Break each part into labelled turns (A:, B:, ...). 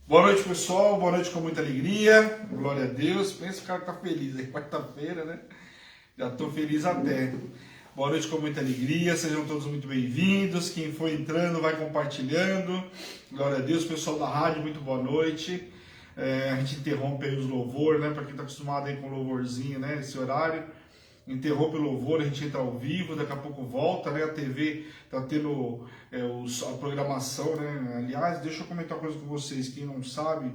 A: Boa noite, pessoal. Boa noite com muita alegria. Glória a Deus. Pensa que o cara tá feliz aí, quarta-feira, né? Já tô feliz até. Boa noite com muita alegria. Sejam todos muito bem-vindos. Quem for entrando, vai compartilhando. Glória a Deus. Pessoal da rádio, muito boa noite. A gente interrompe aí os louvores, né? Para quem tá acostumado aí com louvorzinho, né? Esse horário. Interrompe o louvor, a gente entra ao vivo, daqui a pouco volta, né? A TV tá tendo a programação, né? Aliás, deixa eu comentar uma coisa com vocês, quem não sabe,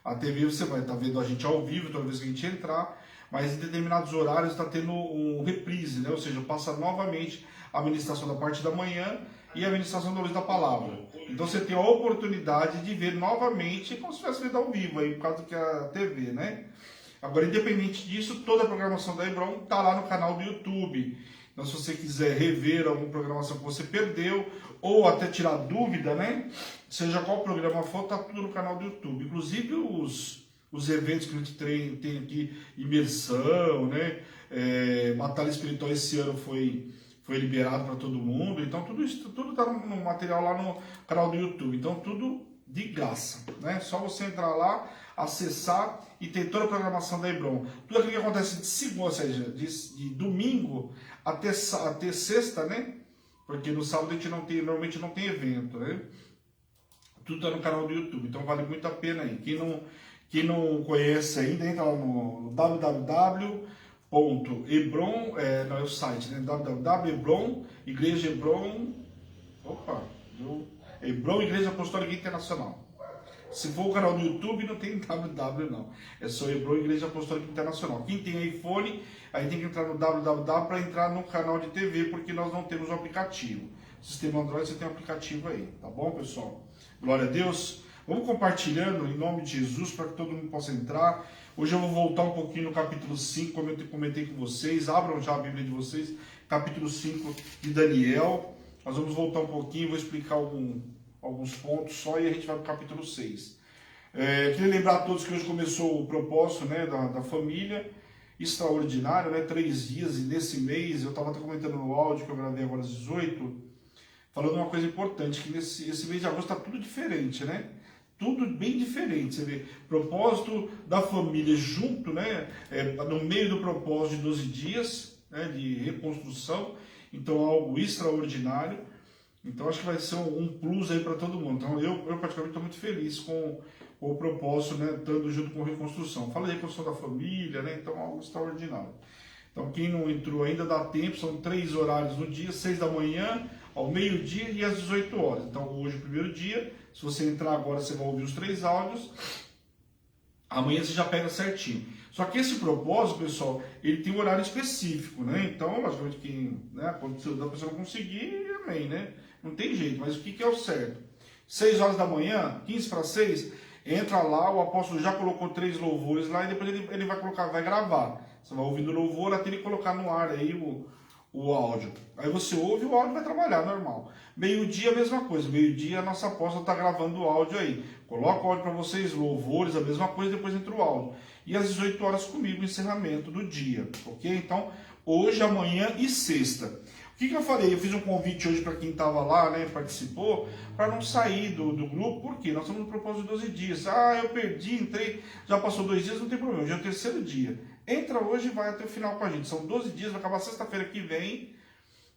A: a TV você vai estar vendo a gente ao vivo toda vez que a gente entrar, mas em determinados horários está tendo um reprise, né? Ou seja, passa novamente a ministração da parte da manhã e a ministração da luz da palavra. Então você tem a oportunidade de ver novamente, como se tivesse vendo ao vivo, aí, por causa que a TV, né? Agora, independente disso, toda a programação da Hebron está lá no canal do YouTube. Então, se você quiser rever alguma programação que você perdeu, ou até tirar dúvida, né? Seja qual programa for, está tudo no canal do YouTube. Inclusive os eventos que a gente tem aqui, imersão, né? Batalha Espiritual esse ano foi liberado para todo mundo. Então, tudo isso tudo está no material lá no canal do YouTube. Então, tudo de graça, né? Só você entrar lá, acessar e ter toda a programação da Hebron. Tudo aquilo que acontece de segunda, ou seja, de domingo até sexta, né? Porque no sábado a gente normalmente não tem evento, né? Tudo está no canal do YouTube, então vale muito a pena aí. Quem não conhece ainda, entra lá no www.hebron, não é o site, né? www.hebron, Igreja Hebron, Hebron Igreja Apostólica Internacional. Se for o canal do YouTube, não tem www não. É só Hebron Igreja Apostólica Internacional. Quem tem iPhone, aí tem que entrar no www para entrar no canal de TV, porque nós não temos o aplicativo. Sistema Android, você tem um aplicativo aí, tá bom, pessoal? Glória a Deus. Vamos compartilhando em nome de Jesus para que todo mundo possa entrar. Hoje eu vou voltar um pouquinho no capítulo 5, como eu comentei com vocês. Abram já a Bíblia de vocês, capítulo 5 de Daniel. Nós vamos voltar um pouquinho, vou explicar alguns pontos só e a gente vai para o capítulo 6. Queria lembrar a todos que hoje começou o propósito, né, da família, extraordinário, né, 3 dias, e nesse mês, eu estava até comentando no áudio que eu gravei agora às 18, falando uma coisa importante, que esse mês de agosto está tudo diferente, né? Tudo bem diferente, você vê, propósito da família junto, né, no meio do propósito de 12 dias, né, de reconstrução, então algo extraordinário. Então acho que vai ser um plus aí para todo mundo. Então eu particularmente estou muito feliz com o propósito, né, estando junto com a reconstrução. Fala de reconstrução da família, né, então algo extraordinário. Então quem não entrou ainda dá tempo, são 3 horários no dia, 6 da manhã, ao meio-dia e às 18 horas. Então hoje é o primeiro dia, se você entrar agora você vai ouvir os 3 áudios, amanhã você já pega certinho. Só que esse propósito, pessoal, ele tem um horário específico, né? Então, logicamente, quando a pessoa não conseguir, amém, né? Não tem jeito, mas o que é o certo? 6 horas da manhã, 15 para 6, entra lá, o apóstolo já colocou 3 louvores lá e depois ele vai gravar. Você vai ouvindo o louvor até ele colocar no ar aí o áudio. Aí você ouve, o áudio vai trabalhar normal. Meio-dia a mesma coisa. Meio-dia a nossa apóstola está gravando o áudio aí. Coloca o áudio para vocês, louvores, a mesma coisa, depois entra o áudio. E às 18 horas comigo, encerramento do dia. Ok? Então, hoje, amanhã e sexta. O que eu falei? Eu fiz um convite hoje para quem estava lá, né, participou, para não sair do grupo. Por quê? Nós estamos no propósito de 12 dias. Eu perdi, entrei, já passou 2 dias, não tem problema. Hoje é o 3º dia. Entra hoje e vai até o final com a gente. São 12 dias, vai acabar sexta-feira que vem.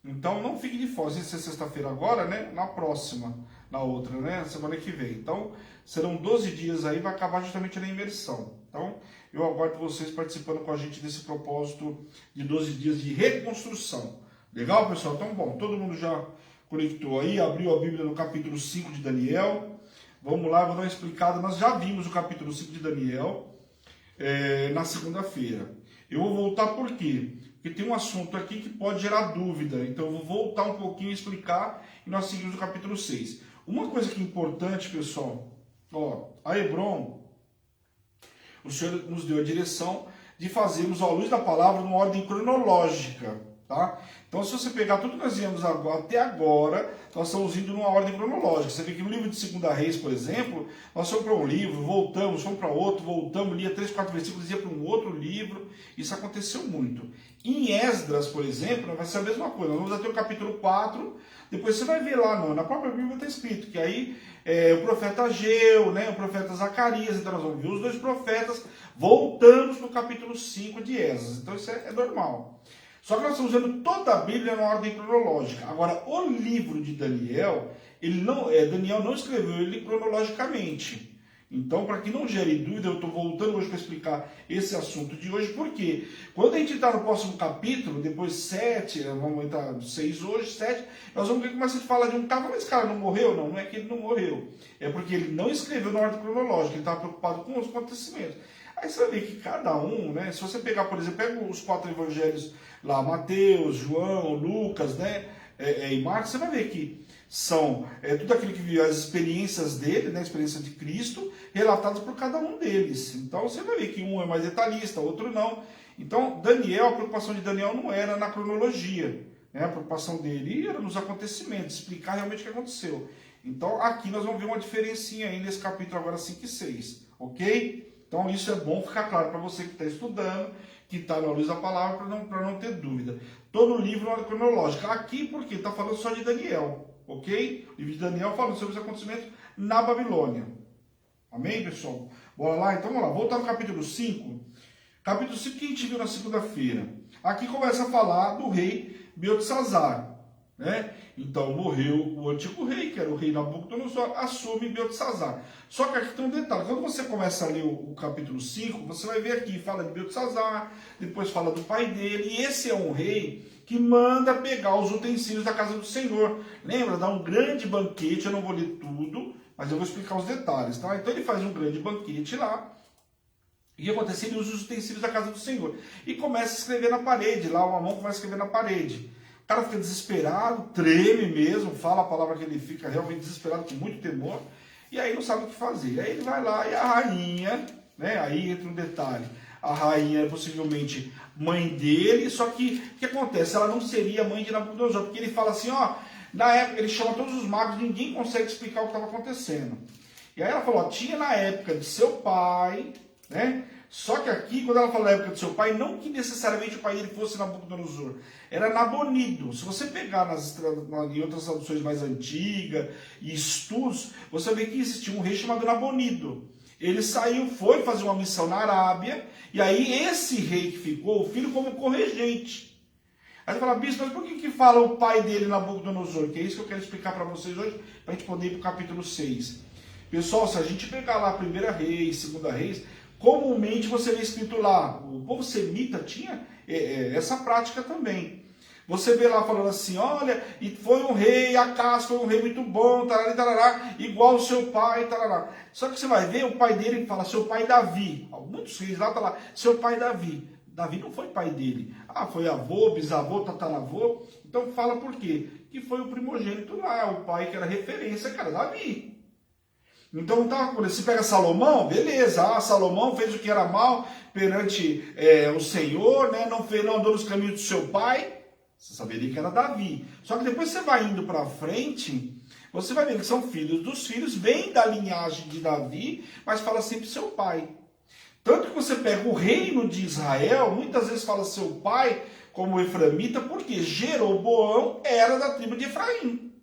A: Então não fique de fora. Se é sexta-feira agora, né? Na próxima, na outra, né? Semana que vem. Então serão 12 dias aí, vai acabar justamente na imersão. Então eu aguardo vocês participando com a gente desse propósito de 12 dias de reconstrução. Legal, pessoal? Então, bom, todo mundo já conectou aí, abriu a Bíblia no capítulo 5 de Daniel. Vamos lá, eu vou dar uma explicada. Nós já vimos o capítulo 5 de Daniel na segunda-feira. Eu vou voltar por quê? Porque tem um assunto aqui que pode gerar dúvida. Então eu vou voltar um pouquinho e explicar e nós seguimos o capítulo 6. Uma coisa que é importante, pessoal, a Hebron, o Senhor nos deu a direção de fazermos a luz da palavra numa ordem cronológica, tá? Então se você pegar tudo que nós viemos até agora, nós estamos indo numa ordem cronológica. Você vê que no livro de 2 Reis, por exemplo, nós fomos para um livro, voltamos, fomos para outro, voltamos, lia 3, 4 versículos, ia para um outro livro. Isso aconteceu muito. Em Esdras, por exemplo, vai ser a mesma coisa. Nós vamos até o capítulo 4, Depois você vai ver lá na própria Bíblia está escrito que aí o profeta Ageu, né, o profeta Zacarias, então nós vamos ver os dois profetas, voltamos para o capítulo 5 de Esdras. Então isso é normal. Só que nós estamos usando toda a Bíblia na ordem cronológica. Agora, o livro de Daniel, Daniel não escreveu ele cronologicamente. Então, para que não gere dúvida, eu estou voltando hoje para explicar esse assunto de hoje, porque quando a gente está no próximo capítulo, depois 7, vamos entrar 6 hoje, 7, nós vamos ver que começa a falar de um cara, mas esse cara não morreu? Não, não é que ele não morreu. É porque ele não escreveu na ordem cronológica, ele estava preocupado com os acontecimentos. Aí você vai ver que cada um, né, se você pegar, por exemplo, pega os 4 evangelhos lá, Mateus, João, Lucas, né, e Marcos, você vai ver que são tudo aquilo que viu as experiências dele, né, a experiência de Cristo, relatadas por cada um deles. Então você vai ver que um é mais detalhista, outro não. Então Daniel, a preocupação de Daniel não era na cronologia, né, a preocupação dele era nos acontecimentos, explicar realmente o que aconteceu. Então aqui nós vamos ver uma diferencinha aí nesse capítulo agora 5 e 6, ok? Então isso é bom ficar claro para você que está estudando, que está na luz da palavra, para não ter dúvida. Todo o livro é uma cronológica. Aqui porque está falando só de Daniel, ok? O livro de Daniel falando sobre os acontecimentos na Babilônia. Amém, pessoal? Bora lá? Então vamos lá. Voltar no capítulo 5. Capítulo 5 que a gente viu na segunda-feira. Aqui começa a falar do rei Beltesazar, né? Então morreu o antigo rei, que era o rei Nabucodonosor, assume Beltesazar. Só que aqui tem um detalhe, quando você começa a ler o capítulo 5, você vai ver aqui, fala de Beltesazar, depois fala do pai dele, e esse é um rei que manda pegar os utensílios da casa do Senhor. Lembra? Dá um grande banquete, eu não vou ler tudo, mas eu vou explicar os detalhes, tá? Então ele faz um grande banquete lá, e o que acontece? Ele usa os utensílios da casa do Senhor, e começa a escrever na parede, lá uma mão começa a escrever na parede. O cara fica desesperado, treme mesmo, fala a palavra que ele fica realmente desesperado, com muito temor, e aí não sabe o que fazer. Aí ele vai lá e a rainha, né, aí entra um detalhe, a rainha é possivelmente mãe dele, só que o que acontece? Ela não seria mãe de Nabucodonosor, porque ele fala assim, ó, na época ele chama todos os magos, ninguém consegue explicar o que estava acontecendo. E aí ela falou, ó, tinha na época de seu pai, né? Só que aqui, quando ela fala na época do seu pai, não que necessariamente o pai dele fosse Nabucodonosor, era Nabonido. Se você pegar em outras traduções mais antigas e estudos, você vê que existia um rei chamado Nabonido. Ele saiu, foi fazer uma missão na Arábia, e aí esse rei que ficou, o filho como corregente. Aí você fala, bispo, mas por que fala o pai dele Nabucodonosor? Que é isso que eu quero explicar para vocês hoje, para a gente poder ir para o capítulo 6. Pessoal, se a gente pegar lá 1 Reis, 2 Reis, comumente você vê escrito lá, o povo semita tinha essa prática também. Você vê lá falando assim, olha, e foi um rei, Acás foi um rei muito bom, tarará, tarará, igual o seu pai, tarará. Só que você vai ver, o pai dele fala, seu pai Davi. Muitos reis lá, tá lá, seu pai Davi. Davi não foi pai dele. Ah, foi avô, bisavô, tataravô. Então fala por quê? Que foi o primogênito lá, o pai que era referência, cara, Davi. Então, tá, se pega Salomão, beleza, Salomão fez o que era mal perante o Senhor, né? Não andou nos caminhos do seu pai, você saberia que era Davi. Só que depois você vai indo para frente, você vai ver que são filhos dos filhos, vem da linhagem de Davi, mas fala sempre seu pai. Tanto que você pega o reino de Israel, muitas vezes fala seu pai como efraimita, porque Jeroboão era da tribo de Efraim.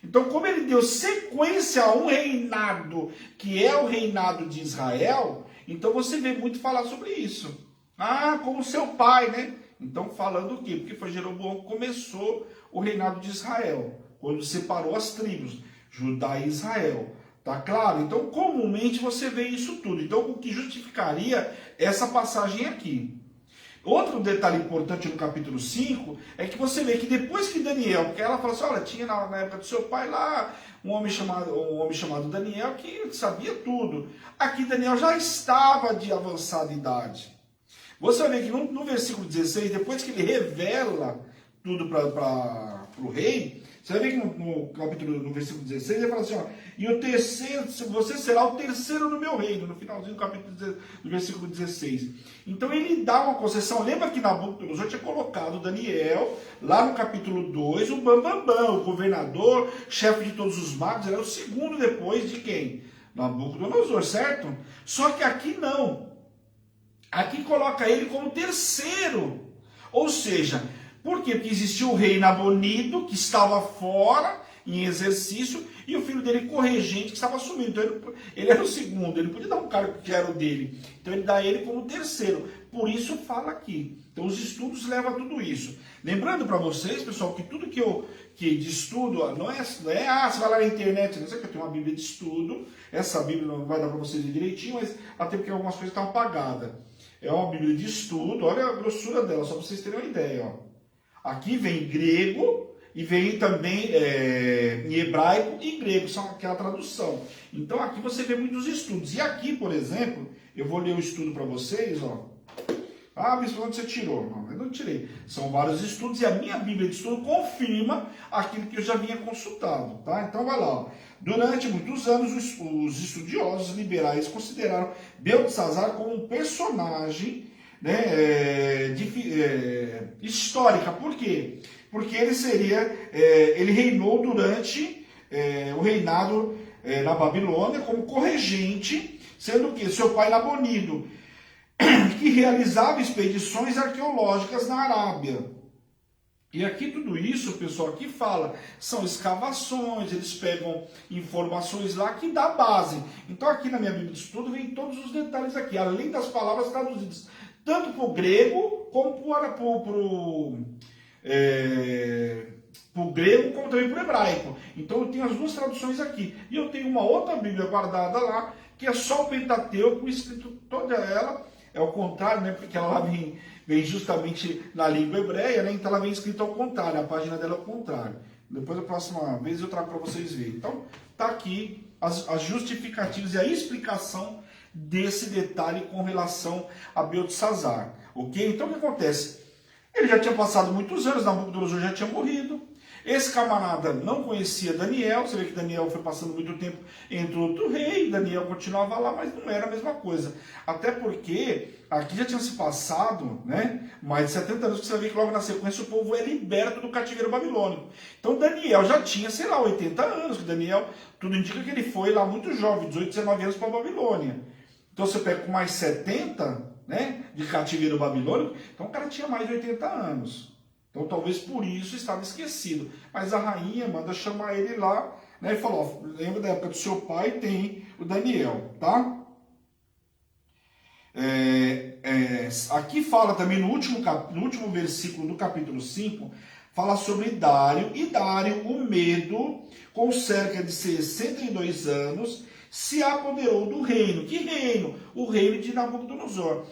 A: Então, como ele deu sequência a um reinado, que é o reinado de Israel, então você vê muito falar sobre isso. Ah, como seu pai, né? Então, falando o quê? Porque foi Jeroboão que começou o reinado de Israel, quando separou as tribos, Judá e Israel. Tá claro? Então, comumente você vê isso tudo. Então, o que justificaria essa passagem aqui? Outro detalhe importante no capítulo 5 é que você vê que depois que Daniel, porque ela fala assim, olha, tinha na época do seu pai lá um homem chamado Daniel que sabia tudo. Aqui Daniel já estava de avançada idade. Você vai ver que no versículo 16, depois que ele revela tudo para o rei, você vai ver que no versículo 16, ele fala assim, ó, e o terceiro, você será o terceiro no meu reino, no finalzinho do versículo 16. Então ele dá uma concessão, lembra que Nabucodonosor tinha colocado Daniel, lá no capítulo 2, o Bambambam, o governador, chefe de todos os magos, era o segundo depois de quem? Nabucodonosor, certo? Só que aqui não. Aqui coloca ele como terceiro. Ou seja, Por quê? Porque existia o rei Nabonido, que estava fora, em exercício, e o filho dele corregente, que estava assumindo. Então ele era o segundo, ele podia dar um cargo que era o dele. Então ele dá ele como terceiro. Por isso fala aqui. Então os estudos levam a tudo isso. Lembrando para vocês, pessoal, que tudo que de estudo, não é, você vai lá na internet, não sei que eu tenho uma Bíblia de estudo, essa Bíblia não vai dar para vocês ver direitinho, mas até porque algumas coisas estão apagadas. É uma Bíblia de estudo, olha a grossura dela, só para vocês terem uma ideia. Ó. Aqui vem grego, e vem também em hebraico e grego, são aquela tradução. Então aqui você vê muitos estudos. E aqui, por exemplo, eu vou ler o estudo para vocês, ó. Ah, mas onde você tirou? Não, eu não tirei. São vários estudos e a minha Bíblia de estudo confirma aquilo que eu já vinha consultado, tá? Então vai lá, ó. Durante muitos anos, os estudiosos liberais consideraram Beltesazar como um personagem, né, histórica. Por quê? Porque ele reinou durante o reinado na Babilônia como corregente, sendo que seu pai Nabonido, que realizava expedições arqueológicas na Arábia. E aqui tudo isso, pessoal, aqui fala, são escavações, eles pegam informações lá que dá base. Então aqui na minha Bíblia de Estudo vem todos os detalhes aqui, além das palavras traduzidas, tanto para o grego como para o grego como também para o hebraico. Então eu tenho as duas traduções aqui. E eu tenho uma outra Bíblia guardada lá, que é só o Pentateuco, escrito toda ela, é o contrário, né? Porque ela lá vem justamente na língua hebreia, né? Então ela vem escrita ao contrário, a página dela é ao contrário. Depois da próxima vez eu trago para vocês verem. Então tá aqui as justificativas e a explicação desse detalhe com relação a Beltesazar. Ok? Então o que acontece? Ele já tinha passado muitos anos, Nabucodonosor já tinha morrido. Esse camarada não conhecia Daniel, você vê que Daniel foi passando muito tempo entre outro rei, Daniel continuava lá, mas não era a mesma coisa. Até porque aqui já tinha se passado, né, mais de 70 anos, que você vê que logo na sequência o povo é liberto do cativeiro babilônico. Então Daniel já tinha, sei lá, 80 anos, que Daniel, tudo indica que ele foi lá muito jovem, 18, 19 anos para a Babilônia. Então você pega com mais 70, né, de cativeiro babilônico, então o cara tinha mais de 80 anos. Então talvez por isso estava esquecido. Mas a rainha manda chamar ele lá, né, e falou, ó, lembra da época do seu pai, tem o Daniel, tá? Aqui fala também no último versículo do capítulo 5, fala sobre Dário, e Dário, o Medo, com cerca de 62 anos, se apoderou do reino. Que reino? O reino de Nabucodonosor.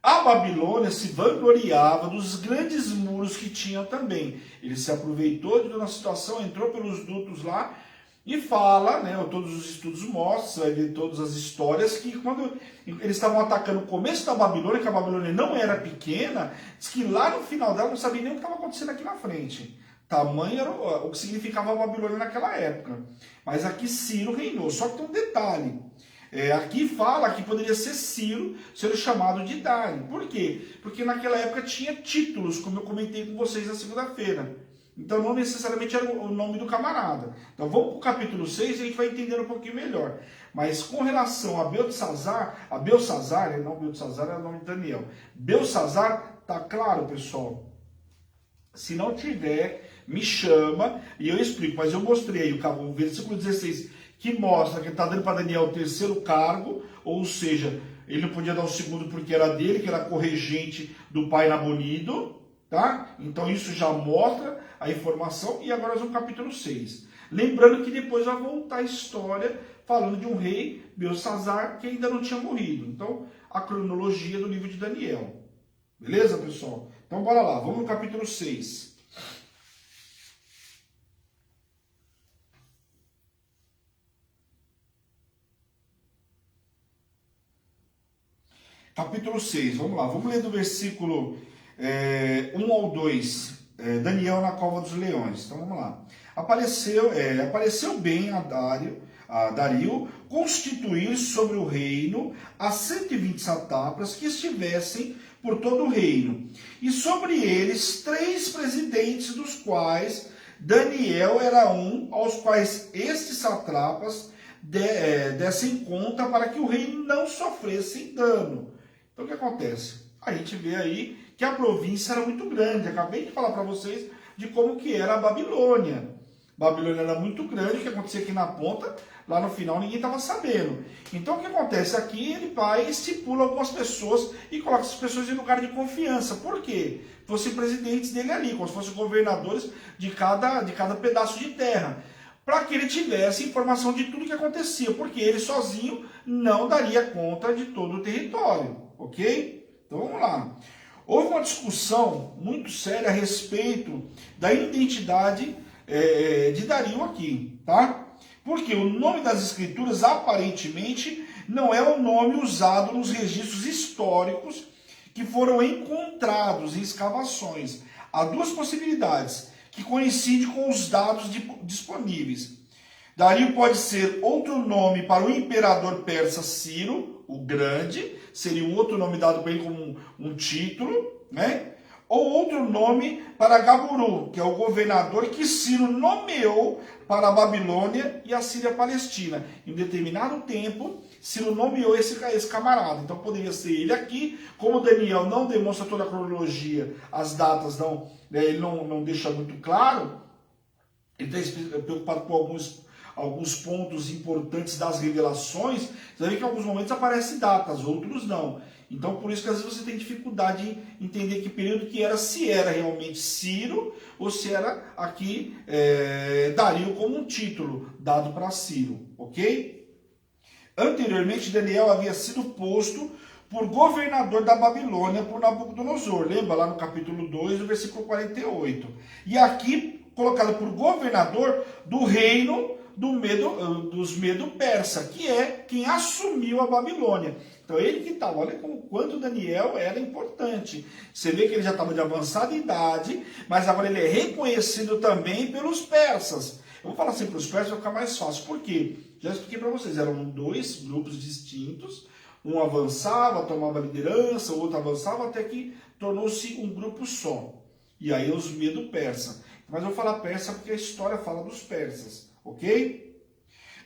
A: A Babilônia se vangloriava dos grandes muros que tinha também. Ele se aproveitou de toda a situação, entrou pelos dutos lá e fala, né, todos os estudos mostram, você vai ver todas as histórias, que quando eles estavam atacando o começo da Babilônia, que a Babilônia não era pequena, diz que lá no final dela não sabia nem o que estava acontecendo aqui na frente. Tamanho era o que significava a Babilônia naquela época. Mas aqui Ciro reinou. Só que tem um detalhe. Aqui fala que poderia ser Ciro, sendo chamado de Dário. Por quê? Porque naquela época tinha títulos, como eu comentei com vocês na segunda-feira. Então não necessariamente era o nome do camarada. Então vamos para o capítulo 6 e a gente vai entender um pouquinho melhor. Mas com relação a Beltesazar, não Beltesazar é o nome de Daniel. Beltesazar, tá claro, pessoal? Se não tiver, me chama e eu explico. Mas eu mostrei o versículo 16, que mostra que ele está dando para Daniel o terceiro cargo, ou seja, ele não podia dar o segundo porque era dele, que era corregente do pai Nabonido, tá? Então isso já mostra a informação, e agora nós vamos ao capítulo 6. Lembrando que depois vai voltar a história falando de um rei, Beltesazar, que ainda não tinha morrido. Então, a cronologia do livro de Daniel. Beleza, pessoal? Então, bora lá. Vamos no capítulo 6. Capítulo 6, vamos lá. Vamos ler do versículo 1 ao 2. Daniel na cova dos leões. Então, vamos lá. Apareceu bem a Dario constituir sobre o reino as 120 satrapas que estivessem por todo o reino, e sobre eles 3 presidentes, dos quais Daniel era um, aos quais estes satrapas dessem conta para que o reino não sofresse dano. Então o que acontece? A gente vê aí que a província era muito grande. Acabei de falar para vocês de como que era a Babilônia. Babilônia era muito grande, o que acontecia aqui na ponta, lá no final ninguém estava sabendo. Então o que acontece aqui, ele vai e estipula algumas pessoas e coloca essas pessoas em lugar de confiança. Por quê? Fossem presidentes dele ali, como se fossem governadores de cada pedaço de terra. Para que ele tivesse informação de tudo que acontecia, porque ele sozinho não daria conta de todo o território, ok? Então vamos lá. Houve uma discussão muito séria a respeito da identidade de Dario aqui, tá? Porque o nome das escrituras aparentemente não é o nome usado nos registros históricos que foram encontrados em escavações. Há duas possibilidades que coincidem com os dados disponíveis. Dario pode ser outro nome para o imperador persa Ciro, o Grande, seria um outro nome dado para ele como um título, né? Ou outro nome para Gaburu, que é o governador que Ciro nomeou para a Babilônia e a Síria-Palestina. Em determinado tempo, Ciro nomeou esse camarada. Então poderia ser ele aqui. Como Daniel não demonstra toda a cronologia, as datas ele não deixa muito claro, ele está preocupado com alguns pontos importantes das revelações. Você vai ver que em alguns momentos aparecem datas, outros não. Então, por isso que às vezes você tem dificuldade em entender que período que era, se era realmente Ciro, ou se era aqui Dario como um título dado para Ciro, ok? Anteriormente, Daniel havia sido posto por governador da Babilônia por Nabucodonosor. Lembra lá no capítulo 2, no versículo 48. E aqui, colocado por governador do reino dos Medo-Persa, que é quem assumiu a Babilônia. Então ele que estava, olha quanto Daniel era importante. Você vê que ele já estava de avançada idade, mas agora ele é reconhecido também pelos persas. Eu vou falar assim para os persas, vai ficar mais fácil. Por quê? Já expliquei para vocês, eram dois grupos distintos. Um avançava, tomava liderança, o outro avançava, até que tornou-se um grupo só. E aí os Medo-Persa. Mas eu vou falar persa porque a história fala dos persas, ok?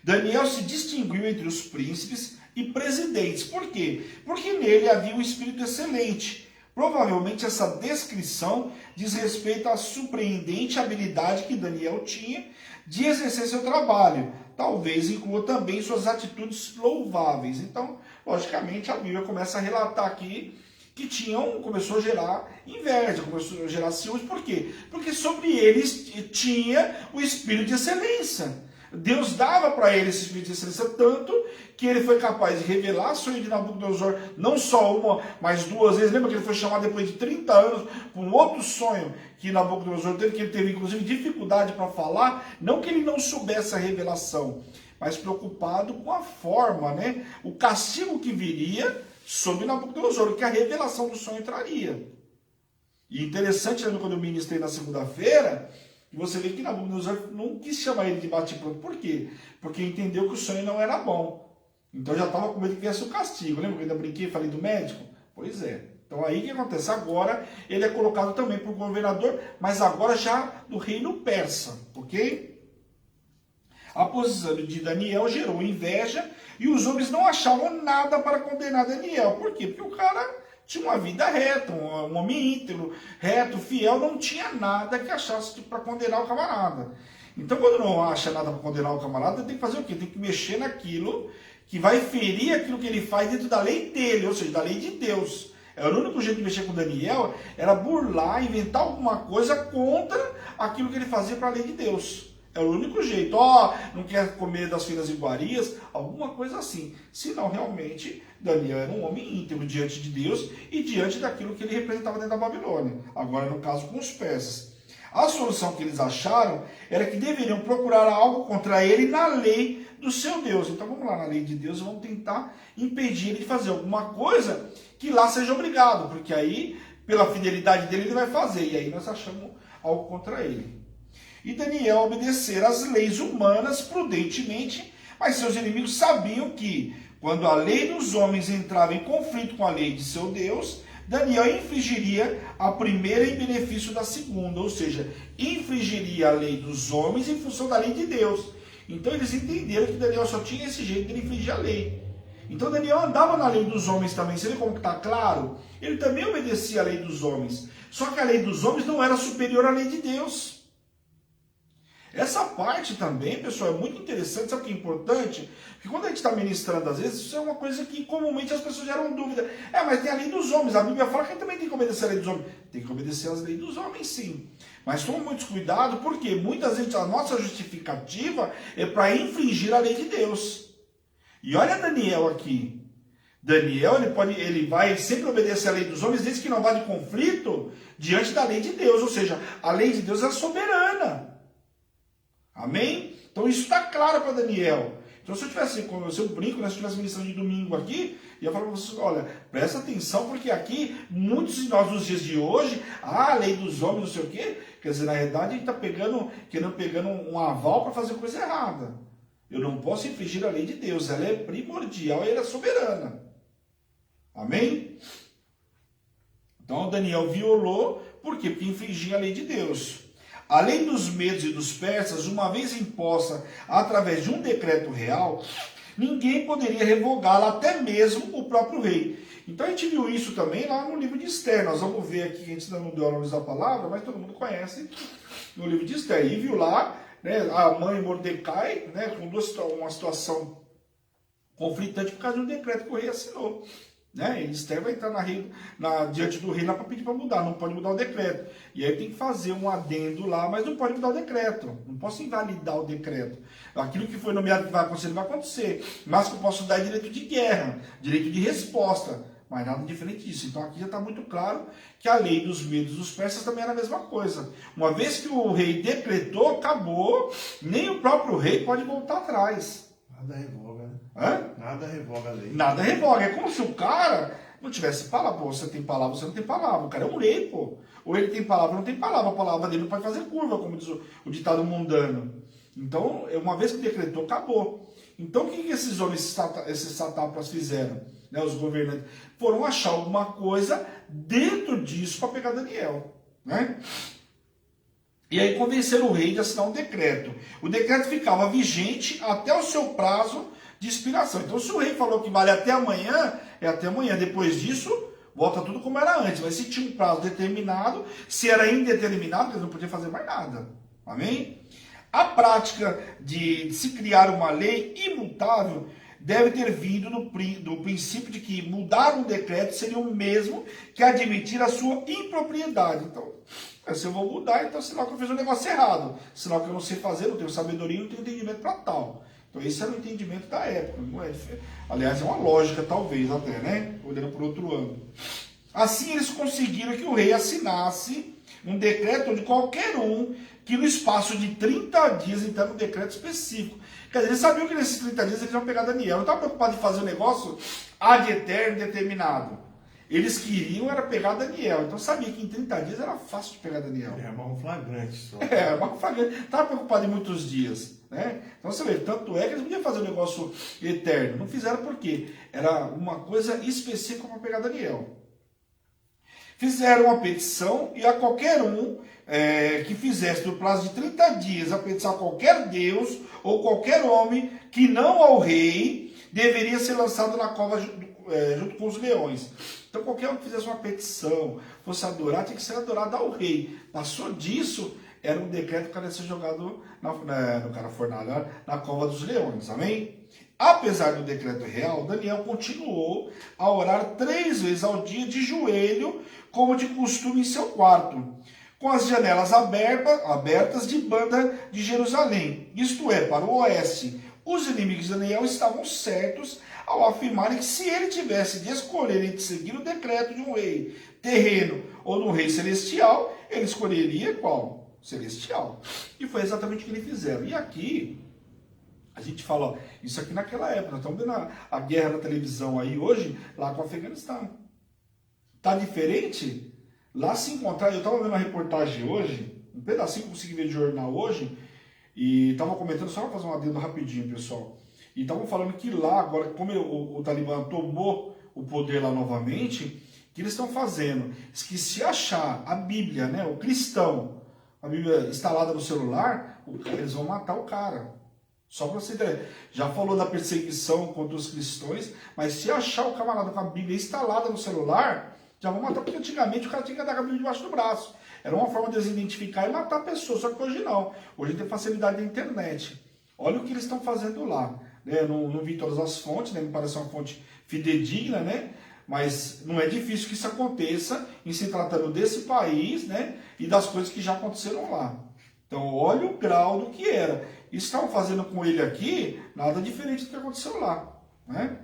A: Daniel se distinguiu entre os príncipes e presidentes. Por quê? Porque nele havia um espírito excelente. Provavelmente essa descrição diz respeito à surpreendente habilidade que Daniel tinha de exercer seu trabalho. Talvez inclua também suas atitudes louváveis. Então, logicamente, a Bíblia começa a relatar aqui que começou a gerar inveja, começou a gerar ciúmes. Por quê? Porque sobre eles tinha o espírito de excelência. Deus dava para ele esse espírito de excelência, tanto que ele foi capaz de revelar o sonho de Nabucodonosor, não só uma, mas duas vezes. Lembra que ele foi chamado depois de 30 anos por um outro sonho que Nabucodonosor teve, que ele teve inclusive dificuldade para falar, não que ele não soubesse a revelação, mas preocupado com a forma, né? O castigo que viria sobre Nabucodonosor, que a revelação do sonho traria. E interessante, lembra quando eu ministrei na segunda-feira, e você vê que Nabucodonosor não quis chamar ele de bate-pronto. Por quê? Porque entendeu que o sonho não era bom. Então já estava com medo que viesse o castigo. Lembra que eu ainda brinquei e falei do médico? Pois é. Então aí o que acontece? Agora ele é colocado também por governador, mas agora já do reino persa. Ok? A posição de Daniel gerou inveja e os homens não achavam nada para condenar Daniel. Por quê? Porque o cara tinha uma vida reta, um homem íntegro, reto, fiel, não tinha nada que achasse para condenar o camarada. Então, quando não acha nada para condenar o camarada, tem que fazer o quê? Tem que mexer naquilo que vai ferir aquilo que ele faz dentro da lei dele, ou seja, da lei de Deus. Era o único jeito de mexer com Daniel, era burlar, inventar alguma coisa contra aquilo que ele fazia para a lei de Deus. É o único jeito. Não quer comer das finas iguarias, alguma coisa assim. Senão, realmente, Daniel era um homem íntegro diante de Deus e diante daquilo que ele representava dentro da Babilônia. Agora, no caso, com os persas. A solução que eles acharam era que deveriam procurar algo contra ele na lei do seu Deus. Então, vamos lá na lei de Deus e vamos tentar impedir ele de fazer alguma coisa que lá seja obrigado. Porque aí, pela fidelidade dele, ele vai fazer. E aí nós achamos algo contra ele. E Daniel obedecer às leis humanas prudentemente, mas seus inimigos sabiam que, quando a lei dos homens entrava em conflito com a lei de seu Deus, Daniel infringiria a primeira em benefício da segunda, ou seja, infringiria a lei dos homens em função da lei de Deus. Então eles entenderam que Daniel só tinha esse jeito de infringir a lei. Então Daniel andava na lei dos homens também. Você vê como está claro? Ele também obedecia à lei dos homens. Só que a lei dos homens não era superior à lei de Deus. Essa parte também, pessoal, é muito interessante. Sabe o que é importante? Porque quando a gente está ministrando, às vezes, isso é uma coisa que comumente as pessoas geram dúvida. Mas tem a lei dos homens. A Bíblia fala que a gente também tem que obedecer a lei dos homens. Tem que obedecer às leis dos homens, sim. Mas tome muito cuidado, porque muitas vezes a nossa justificativa é para infringir a lei de Deus. E olha Daniel aqui. Daniel, ele vai sempre obedecer à lei dos homens, desde que não vá de conflito diante da lei de Deus. Ou seja, a lei de Deus é soberana. Amém? Então isso está claro para Daniel. Então se eu tivesse, se eu brinco, se eu estivesse ministrando de domingo aqui, ia falar para vocês, olha, presta atenção, porque aqui, muitos de nós nos dias de hoje, a lei dos homens, não sei o quê, quer dizer, na realidade a gente está pegando um aval para fazer coisa errada. Eu não posso infringir a lei de Deus, ela é primordial e ela é soberana. Amém? Então Daniel violou, por quê? Porque infringia a lei de Deus. A lei dos medos e dos persas, uma vez imposta através de um decreto real, ninguém poderia revogá-la, até mesmo o próprio rei. Então a gente viu isso também lá no livro de Esther. Nós vamos ver aqui, que a gente ainda não deu a luz da palavra, mas todo mundo conhece no livro de Esther. E viu lá, né, a mãe Mordecai, né, com uma situação conflitante por causa de um decreto que o rei assinou. Né? E Esther vai entrar diante do rei lá para pedir para mudar, não pode mudar o decreto. E aí tem que fazer um adendo lá, mas não pode mudar o decreto. Não posso invalidar o decreto. Aquilo que foi nomeado que vai acontecer. Mas que eu posso dar é direito de guerra, direito de resposta. Mas nada diferente disso. Então aqui já está muito claro que a lei dos medos dos persas também era a mesma coisa. Uma vez que o rei decretou, acabou, nem o próprio rei pode voltar atrás.
B: Nada revoga, né?
A: Hã?
B: Nada revoga a lei.
A: Nada revoga. É como se o cara não tivesse palavra. Pô, você tem palavra, você não tem palavra. O cara é um rei, pô. Ou ele tem palavra, não tem palavra. A palavra dele não pode fazer curva, como diz o ditado mundano. Então, uma vez que decretou, acabou. Então, o que esses homens, esses satrapas fizeram? Né, os governantes foram achar alguma coisa dentro disso para pegar Daniel. Né? E aí convenceram o rei de assinar um decreto. O decreto ficava vigente até o seu prazo de expiração. Então, se o rei falou que vale até amanhã, é até amanhã. Depois disso, volta tudo como era antes. Mas se tinha um prazo determinado, se era indeterminado, eles não podiam fazer mais nada. Amém? A prática de se criar uma lei imutável deve ter vindo do princípio de que mudar um decreto seria o mesmo que admitir a sua impropriedade. Então, se eu vou mudar, então sinal que eu fiz um negócio errado. Sinal que eu não sei fazer, não tenho sabedoria, não tenho entendimento para tal. Então esse era o entendimento da época. Não é? Aliás, é uma lógica, talvez, até, né? Olhando por outro ângulo. Assim eles conseguiram que o rei assinasse um decreto onde qualquer um que no espaço de 30 dias, então um decreto específico. Quer dizer, eles sabiam que nesses 30 dias eles iam pegar Daniel. Não estavam preocupados em fazer um negócio ad eterno determinado. Eles queriam era pegar Daniel. Então sabia que em 30 dias era fácil de pegar Daniel.
B: É um flagrante só.
A: Um flagrante. Estava preocupado em muitos dias. Né? Então você vê, tanto é que eles podiam fazer um negócio eterno. Não fizeram por quê? Era uma coisa específica para pegar Daniel. Fizeram uma petição e a qualquer um que fizesse no prazo de 30 dias a petição a qualquer Deus ou qualquer homem que não ao rei, deveria ser lançado na cova junto com os leões. Então qualquer um que fizesse uma petição, fosse adorar, tinha que ser adorado ao rei. Passou disso, era um decreto que o cara ia ser jogado na cova dos leões. Amém? Apesar do decreto real, Daniel continuou a orar 3 vezes ao dia de joelho, como de costume em seu quarto, com as janelas abertas de banda de Jerusalém, isto é, para o oeste. Os inimigos de Daniel estavam certos ao afirmarem que se ele tivesse de escolher entre seguir o decreto de um rei terreno ou de um rei celestial, ele escolheria qual? Celestial. E foi exatamente o que eles fizeram. E aqui, a gente fala, ó, isso aqui naquela época, nós estamos vendo a guerra na televisão aí hoje, lá com o Afeganistão. Tá diferente? Lá se encontrar, eu estava vendo uma reportagem hoje, um pedacinho que eu consegui ver de jornal hoje, e estava comentando, só para fazer um adendo rapidinho, pessoal. E estavam falando que lá, agora, como o Talibã tomou o poder lá novamente, o que eles estão fazendo? Que se achar a Bíblia, né, o cristão, a Bíblia instalada no celular, eles vão matar o cara. Só para você entender. Já falou da perseguição contra os cristãos, mas se achar o camarada com a Bíblia instalada no celular, já vão matar, porque antigamente o cara tinha que andar com a Bíblia debaixo do braço. Era uma forma de eles identificar e matar a pessoa, só que hoje não. Hoje tem facilidade da internet. Olha o que eles estão fazendo lá. Né? Não vi todas as fontes, né? Me parece uma fonte fidedigna, né? Mas não é difícil que isso aconteça em se tratando desse país, né? E das coisas que já aconteceram lá. Então, olha o grau do que era. Isso estavam fazendo com ele aqui, nada diferente do que aconteceu lá. Né?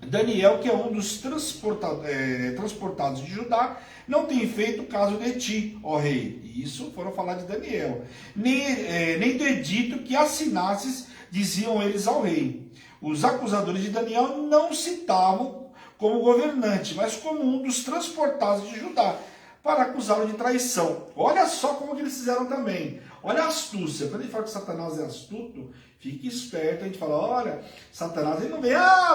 A: Daniel, que é um dos transportados de Judá, não tem feito caso de ti, ó rei. Isso foram falar de Daniel. Nem do edito que assinasses, diziam eles ao rei. Os acusadores de Daniel não citavam como governante, mas como um dos transportados de Judá, para acusá-lo de traição. Olha só como que eles fizeram também. Olha a astúcia. Quando a gente fala que Satanás é astuto, fique esperto. A gente fala, olha, Satanás, ele não vem,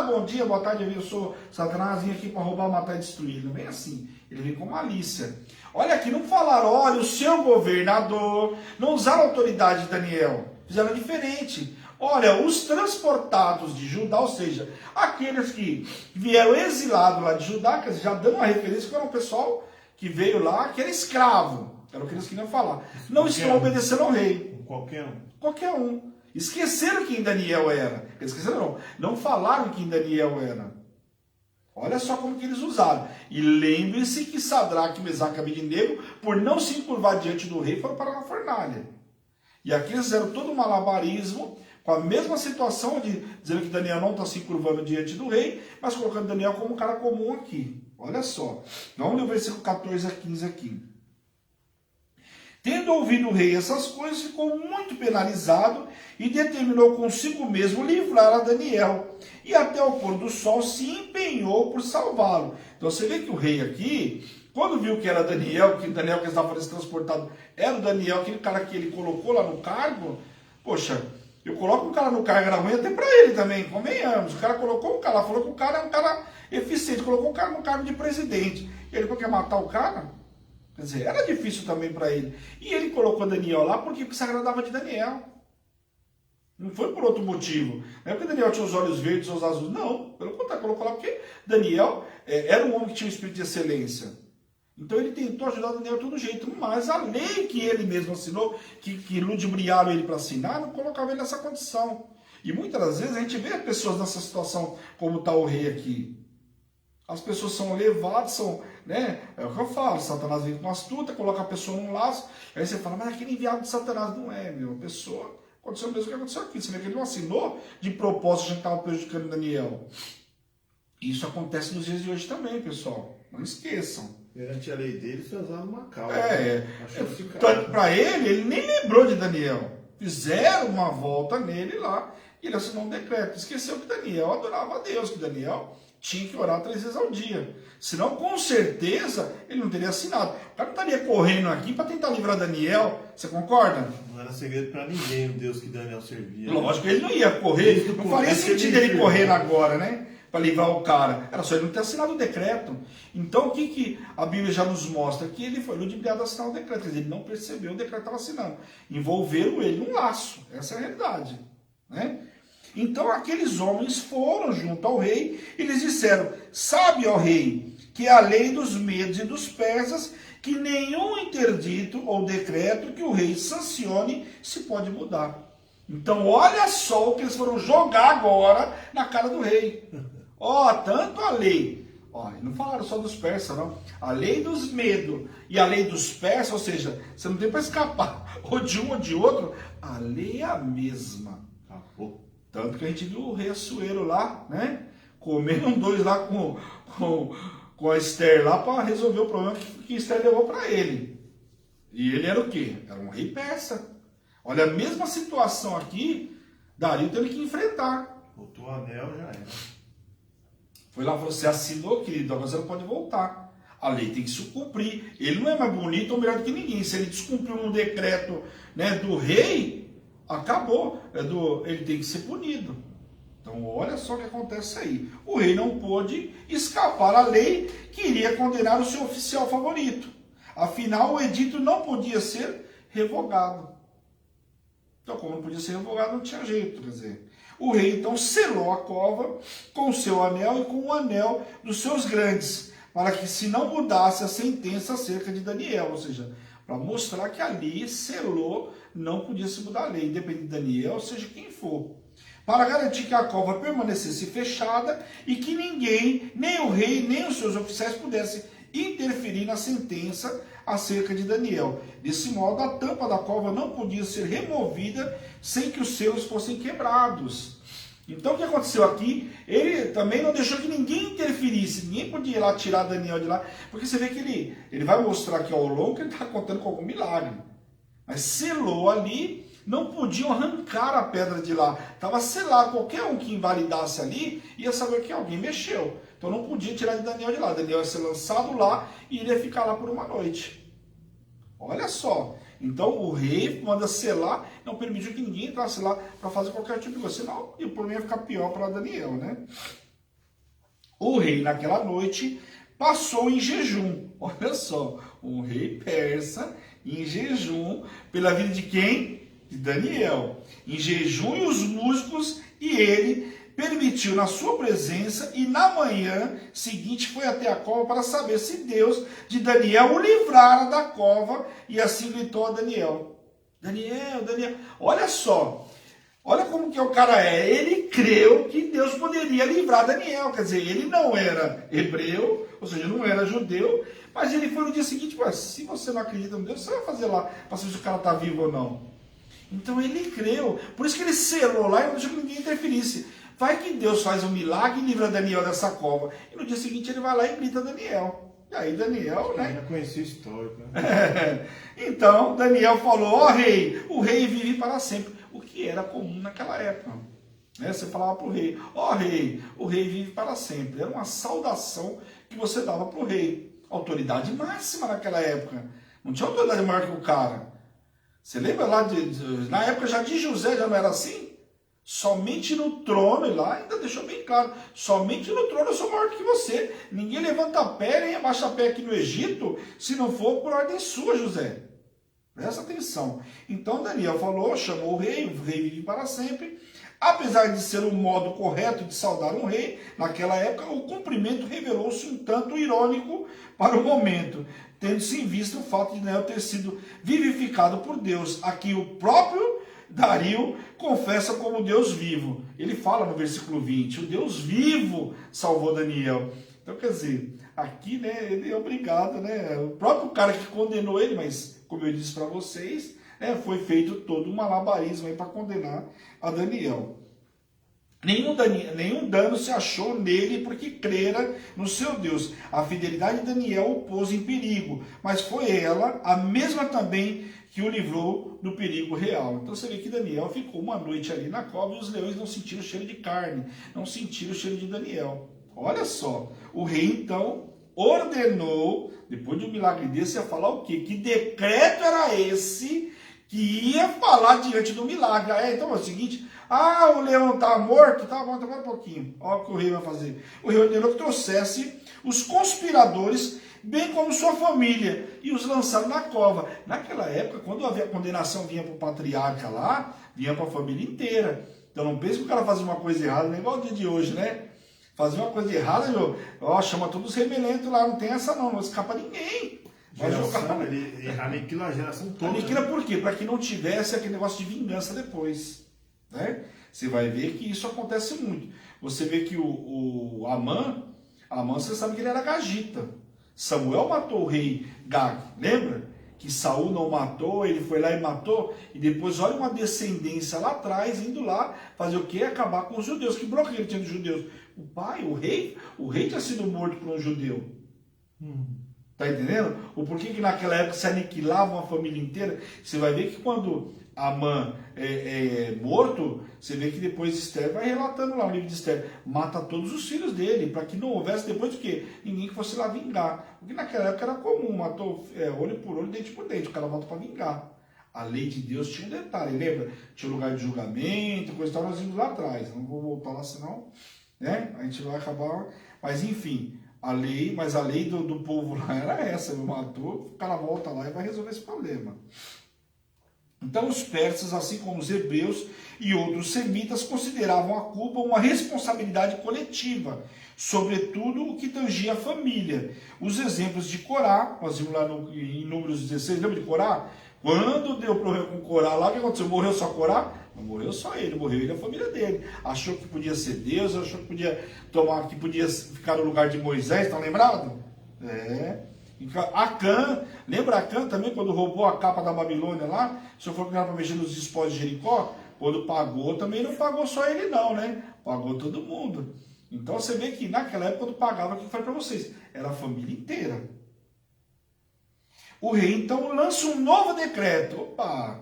A: bom dia, boa tarde, eu sou Satanás, vim aqui para roubar, matar e destruir. Ele não vem assim. Ele vem com malícia. Olha aqui, não falaram, olha, o seu governador, não usaram a autoridade de Daniel. Fizeram diferente. Olha, os transportados de Judá, ou seja, aqueles que vieram exilados lá de Judá, que já dando uma referência, que era um pessoal que veio lá, que era escravo. Era o que eles queriam falar. Não estão obedecendo ao rei.
B: Qualquer um.
A: Qualquer um. Esqueceram quem Daniel era. Esqueceram não. Não falaram quem Daniel era. Olha só como que eles usaram. E lembre-se que Sadraque, Mesaque e Abednego, por não se encurvar diante do rei, foram parar na fornalha. E aqui eles fizeram todo um malabarismo, com a mesma situação de dizendo que Daniel não está se curvando diante do rei, mas colocando Daniel como um cara comum aqui. Olha só. Vamos ler o versículo 14 a 15 aqui. Tendo ouvido o rei essas coisas, ficou muito penalizado e determinou consigo mesmo livrar a Daniel. E até o pôr do sol se empenhou por salvá-lo. Então você vê que o rei aqui, quando viu que era Daniel, que Daniel que estava sendo transportado era o Daniel, aquele cara que ele colocou lá no cargo, poxa, eu coloco um cara no cargo, era ruim até para ele também, convenhamos. O cara colocou um cara, falou que o cara é um cara eficiente, colocou o cara no cargo de presidente. E ele quer matar o cara? Quer dizer, era difícil também para ele. E ele colocou Daniel lá porque se agradava de Daniel. Não foi por outro motivo. Não é porque Daniel tinha os olhos verdes, os olhos azuis. Não, pelo contrário, colocou lá porque Daniel era um homem que tinha um espírito de excelência. Então ele tentou ajudar Daniel de todo jeito. Mas a lei que ele mesmo assinou, que ludibriaram ele para assinar, não colocava ele nessa condição. E muitas das vezes a gente vê pessoas nessa situação como está o rei aqui. As pessoas são levadas, né? É o que eu falo, Satanás vem com astuta, coloca a pessoa num laço, aí você fala, mas aquele enviado de Satanás não é, meu. A pessoa, aconteceu o mesmo que aconteceu aqui. Você vê que ele não assinou de propósito, já que estava prejudicando Daniel. Isso acontece nos dias de hoje também, pessoal. Não esqueçam.
B: Perante a lei dele, foi usado uma causa.
A: Para ele nem lembrou de Daniel. Fizeram uma volta nele lá, e ele assinou um decreto. Esqueceu que Daniel adorava a Deus, que Daniel tinha que orar 3 vezes ao dia. Senão, com certeza, ele não teria assinado. O cara não estaria correndo aqui para tentar livrar Daniel. Você concorda?
B: Não era segredo para ninguém o Deus que Daniel servia.
A: Lógico que ele não ia correr. Não faria sentido ele correndo agora, né? Para livrar o cara. Era só ele não ter assinado o decreto. Então, o que a Bíblia já nos mostra? Que ele foi ludibriado a assinar o decreto. Quer dizer, ele não percebeu o decreto que estava assinando. Envolveram ele num laço. Essa é a realidade. Né? Então aqueles homens foram junto ao rei e lhes disseram, sabe, ó rei, que a lei dos medos e dos persas, que nenhum interdito ou decreto que o rei sancione se pode mudar. Então olha só o que eles foram jogar agora na cara do rei. Tanto a lei, não falaram só dos persas não, a lei dos medos e a lei dos persas, ou seja, você não tem para escapar ou de um ou de outro, a lei é a mesma. Acabou. Tanto que a gente viu o rei Assuero lá, né? Comendo 2 lá com a Esther lá para resolver o problema que Esther levou para ele. E ele era o quê? Era um rei persa. Olha, a mesma situação aqui, Dario teve que enfrentar.
B: Botou o anel, já era.
A: Foi lá e falou, você assinou, querido, agora você não pode voltar. A lei tem que se cumprir. Ele não é mais bonito ou melhor do que ninguém. Se ele descumpriu um decreto, né, do rei, acabou, ele tem que ser punido. Então olha só o que acontece aí. O rei não pôde escapar à lei que iria condenar o seu oficial favorito. Afinal, o edito não podia ser revogado. Então, como não podia ser revogado, não tinha jeito, quer dizer. O rei, então, selou a cova com o seu anel e com o anel dos seus grandes, para que se não mudasse a sentença acerca de Daniel, ou seja, para mostrar que ali selou, não podia se mudar a lei, independente de Daniel, seja quem for. Para garantir que a cova permanecesse fechada e que ninguém, nem o rei, nem os seus oficiais pudessem interferir na sentença acerca de Daniel. Desse modo, a tampa da cova não podia ser removida sem que os selos fossem quebrados. Então, o que aconteceu aqui? Ele também não deixou que ninguém interferisse, ninguém podia ir lá tirar Daniel de lá, porque você vê que ele vai mostrar aqui ao longo que ele está contando com algum milagre. Mas selou ali, não podiam arrancar a pedra de lá. Estava selado, qualquer um que invalidasse ali ia saber que alguém mexeu. Então não podia tirar de Daniel de lá. Daniel ia ser lançado lá e ele ia ficar lá por uma noite. Olha só. Então o rei manda selar, não permitiu que ninguém entrasse lá para fazer qualquer tipo de coisa. Senão o problema ia ficar pior para Daniel, né? O rei naquela noite passou em jejum. Olha só, um rei persa em jejum pela vida de quem? De Daniel. Em jejum e os músicos e ele permitiu na sua presença e na manhã seguinte foi até a cova para saber se Deus de Daniel o livrara da cova e assim gritou a Daniel. Daniel, Daniel, olha só, olha como que o cara é, ele creu que Deus poderia livrar Daniel, quer dizer, ele não era hebreu, ou seja, não era judeu, mas ele foi no dia seguinte, se você não acredita em Deus, você vai fazer lá para saber se o cara está vivo ou não. Então ele creu, por isso que ele selou lá e não deixou que ninguém interferisse. Vai que Deus faz um milagre e livra Daniel dessa cova. E no dia seguinte ele vai lá e grita Daniel. E aí Daniel, né?
B: Já conheci o histórico, né?
A: Então Daniel falou, ó rei, o rei vive para sempre. O que era comum naquela época. Você falava para o rei, ó rei, o rei vive para sempre. Era uma saudação que você dava para o rei. Autoridade máxima naquela época. Não tinha autoridade maior que o cara. Você lembra lá, na época já de José já não era assim? Somente no trono, e lá ainda deixou bem claro, somente no trono eu sou maior que você. Ninguém levanta pé nem abaixa pé aqui no Egito, se não for por ordem sua, José. Presta atenção. Então Daniel falou, chamou o rei vive para sempre. Apesar de ser o modo correto de saudar um rei, naquela época o cumprimento revelou-se um tanto irônico para o momento, tendo-se em vista o fato de Daniel ter sido vivificado por Deus. Aqui o próprio Dario confessa como Deus vivo. Ele fala no versículo 20, o Deus vivo salvou Daniel. Então, quer dizer, aqui, né, ele é obrigado, né, o próprio cara que condenou ele, mas, como eu disse para vocês, foi feito todo um malabarismo aí para condenar a Daniel. Nenhum dano se achou nele porque crera no seu Deus. A fidelidade de Daniel o pôs em perigo, mas foi ela a mesma também que o livrou do perigo real. Então você vê que Daniel ficou uma noite ali na cova e os leões não sentiram o cheiro de carne, não sentiram o cheiro de Daniel. Olha só, o rei então ordenou, depois de um milagre desse, ia falar o quê? Que decreto era esse que ia falar diante do milagre? Então é o seguinte, o leão está morto, tá bom, um pouquinho. Olha o que o rei vai fazer. O rei ordenou que trouxesse os conspiradores, bem como sua família, e os lançaram na cova. Naquela época, quando havia condenação, vinha para o patriarca lá, vinha para a família inteira. Então não pense que o cara fazia uma coisa errada, não é igual o dia de hoje, né? Fazia uma coisa errada, chama todos os remelentos lá, não tem essa não escapa ninguém.
B: Ele aniquila a geração toda.
A: Aniquila por quê? Para que não tivesse aquele negócio de vingança depois. Né? Você vai ver que isso acontece muito. Você vê que o Amã, você sabe que ele era gagita. Samuel matou o rei Gag, lembra? Que Saul não matou, ele foi lá e matou, e depois olha uma descendência lá atrás, indo lá fazer o quê? Acabar com os judeus. Que bloco ele tinha dos judeus? O pai, o rei tinha sido morto por um judeu. Tá entendendo? O porquê que naquela época se aniquilava uma família inteira? Você vai ver que quando Amã é morto, você vê que depois Esther vai relatando lá o livro de Esther, mata todos os filhos dele, para que não houvesse depois o quê? Ninguém que fosse lá vingar. Porque naquela época era comum, matou olho por olho, dente por dente, o cara volta para vingar. A lei de Deus tinha um detalhe, lembra? Tinha lugar de julgamento, coisa e tal, nós vimos lá atrás. Não vou voltar lá, senão a gente vai acabar. Mas enfim, a lei do povo lá era essa, matou, o cara volta lá e vai resolver esse problema. Então os persas, assim como os hebreus e outros semitas, consideravam a culpa uma responsabilidade coletiva, sobretudo o que tangia a família. Os exemplos de Corá, nós vimos lá em Números 16, lembra de Corá? Quando deu problema com Corá lá, o que aconteceu? Morreu só Corá? Não morreu só ele, morreu ele e a família dele. Achou que podia ser Deus, achou que podia ficar no lugar de Moisés, estão lembrados? Acã, lembra Acã também, quando roubou a capa da Babilônia lá? Se eu for para mexer nos despojos de Jericó, quando pagou, também não pagou só ele não, né? Pagou todo mundo. Então você vê que naquela época, quando pagava, o que foi para vocês? Era a família inteira. O rei então lança um novo decreto. Opa!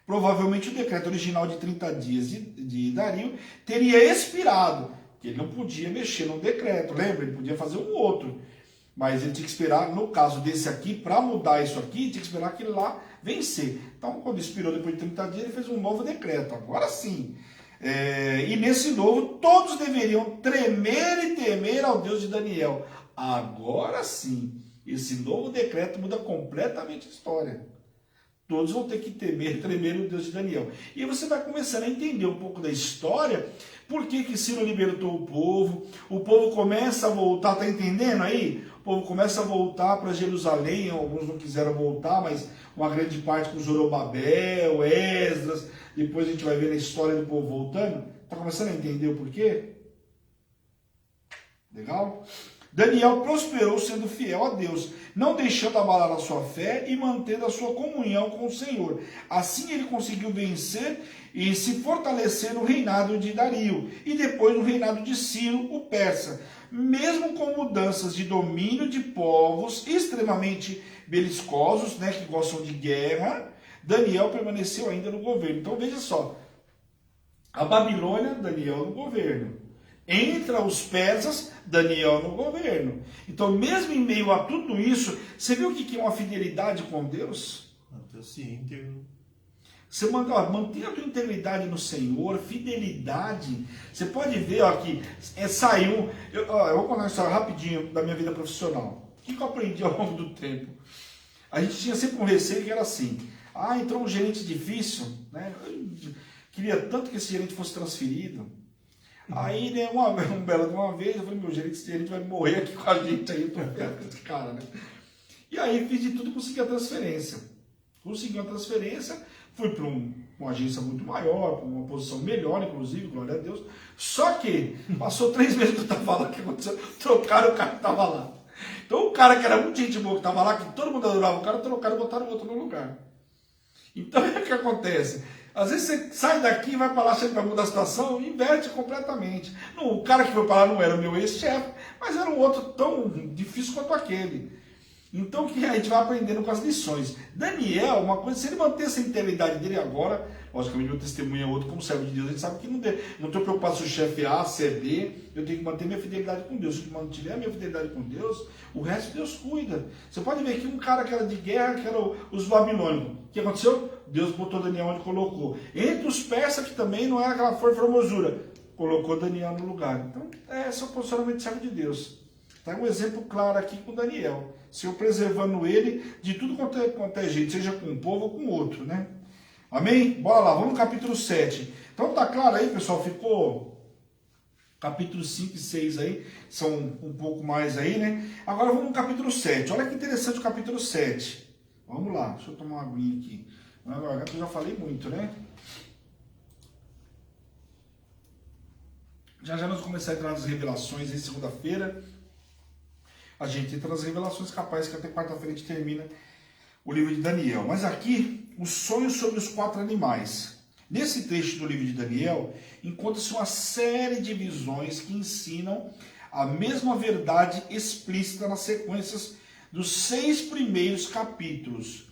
A: Provavelmente o decreto original de 30 dias de Dario teria expirado, que ele não podia mexer no decreto, lembra? Ele podia fazer um outro. Mas ele tinha que esperar, no caso desse aqui, para mudar isso aqui, tinha que esperar aquele lá vencer. Então, quando expirou depois de 30 dias, ele fez um novo decreto. Agora sim. E nesse novo, todos deveriam tremer e temer ao Deus de Daniel. Agora sim. Esse novo decreto muda completamente a história. Todos vão ter que temer, tremer o Deus de Daniel. E aí você vai começando a entender um pouco da história, por que Ciro libertou o povo começa a voltar, está entendendo aí? O povo começa a voltar para Jerusalém, alguns não quiseram voltar, mas uma grande parte com Zorobabel, Esdras, depois a gente vai ver a história do povo voltando. Está começando a entender o porquê? Legal? Daniel prosperou sendo fiel a Deus, não deixando abalar a sua fé e mantendo a sua comunhão com o Senhor. Assim ele conseguiu vencer e se fortalecer no reinado de Dario e depois no reinado de Ciro, o persa. Mesmo com mudanças de domínio de povos extremamente beliscosos, né, que gostam de guerra, Daniel permaneceu ainda no governo. Então veja só, a Babilônia, Daniel no governo. Entra os persas, Daniel no governo. Então, mesmo em meio a tudo isso, você viu o que é uma fidelidade com Deus?
B: Manter-se íntegro.
A: Você mantenha a tua integridade no Senhor, fidelidade. Você pode ver ó, que saiu. Eu vou contar uma história rapidinho da minha vida profissional. O que eu aprendi ao longo do tempo? A gente tinha sempre um receio que era assim: entrou um gerente difícil, né? Eu queria tanto que esse gerente fosse transferido. Aí, né, uma vez, eu falei, meu gerente, esse gerente vai morrer aqui com a gente, aí eu tô perto desse cara, né? E aí fiz de tudo e consegui a transferência. Consegui a transferência, fui para uma agência muito maior, para uma posição melhor, inclusive, glória a Deus. Só que passou 3 meses que eu estava lá, o que aconteceu? Trocaram o cara que estava lá. Então o cara que era muito gente boa, que estava lá, que todo mundo adorava o cara, trocaram e botaram outro no lugar. Então o que acontece? Às vezes você sai daqui e vai para lá, chega para mudar a situação, inverte completamente. O cara que foi para lá não era o meu ex-chefe, mas era um outro tão difícil quanto aquele. Então que a gente vai aprendendo com as lições. Daniel, uma coisa, se ele manter essa integridade dele agora, logicamente meu testemunho é outro, como servo de Deus, a gente sabe que não estou preocupado se o chefe é A, se é B, eu tenho que manter minha fidelidade com Deus. Se eu mantiver a minha fidelidade com Deus, o resto Deus cuida. Você pode ver que um cara que era de guerra, que era os babilônicos, o que aconteceu? Deus botou Daniel onde colocou. Entre os persas, que também não era aquela formosura, colocou Daniel no lugar. Então, esse é o posicionamento de servo de Deus. Está um exemplo claro aqui com Daniel. Senhor preservando ele de tudo quanto é jeito, seja com um povo ou com outro, né? Amém? Bora lá, vamos no capítulo 7. Então tá claro aí, pessoal, ficou capítulo 5 e 6 aí, são um pouco mais aí, né? Agora vamos no capítulo 7. Olha que interessante o capítulo 7. Vamos lá, deixa eu tomar uma aguinha aqui. Agora eu já falei muito, né? Já nós vamos começar a entrar nas revelações em segunda-feira. A gente entra nas revelações capazes que até quarta-feira a gente termina o livro de Daniel. Mas aqui, os sonhos sobre os 4 animais. Nesse trecho do livro de Daniel, encontra-se uma série de visões que ensinam a mesma verdade explícita nas sequências dos 6 primeiros capítulos.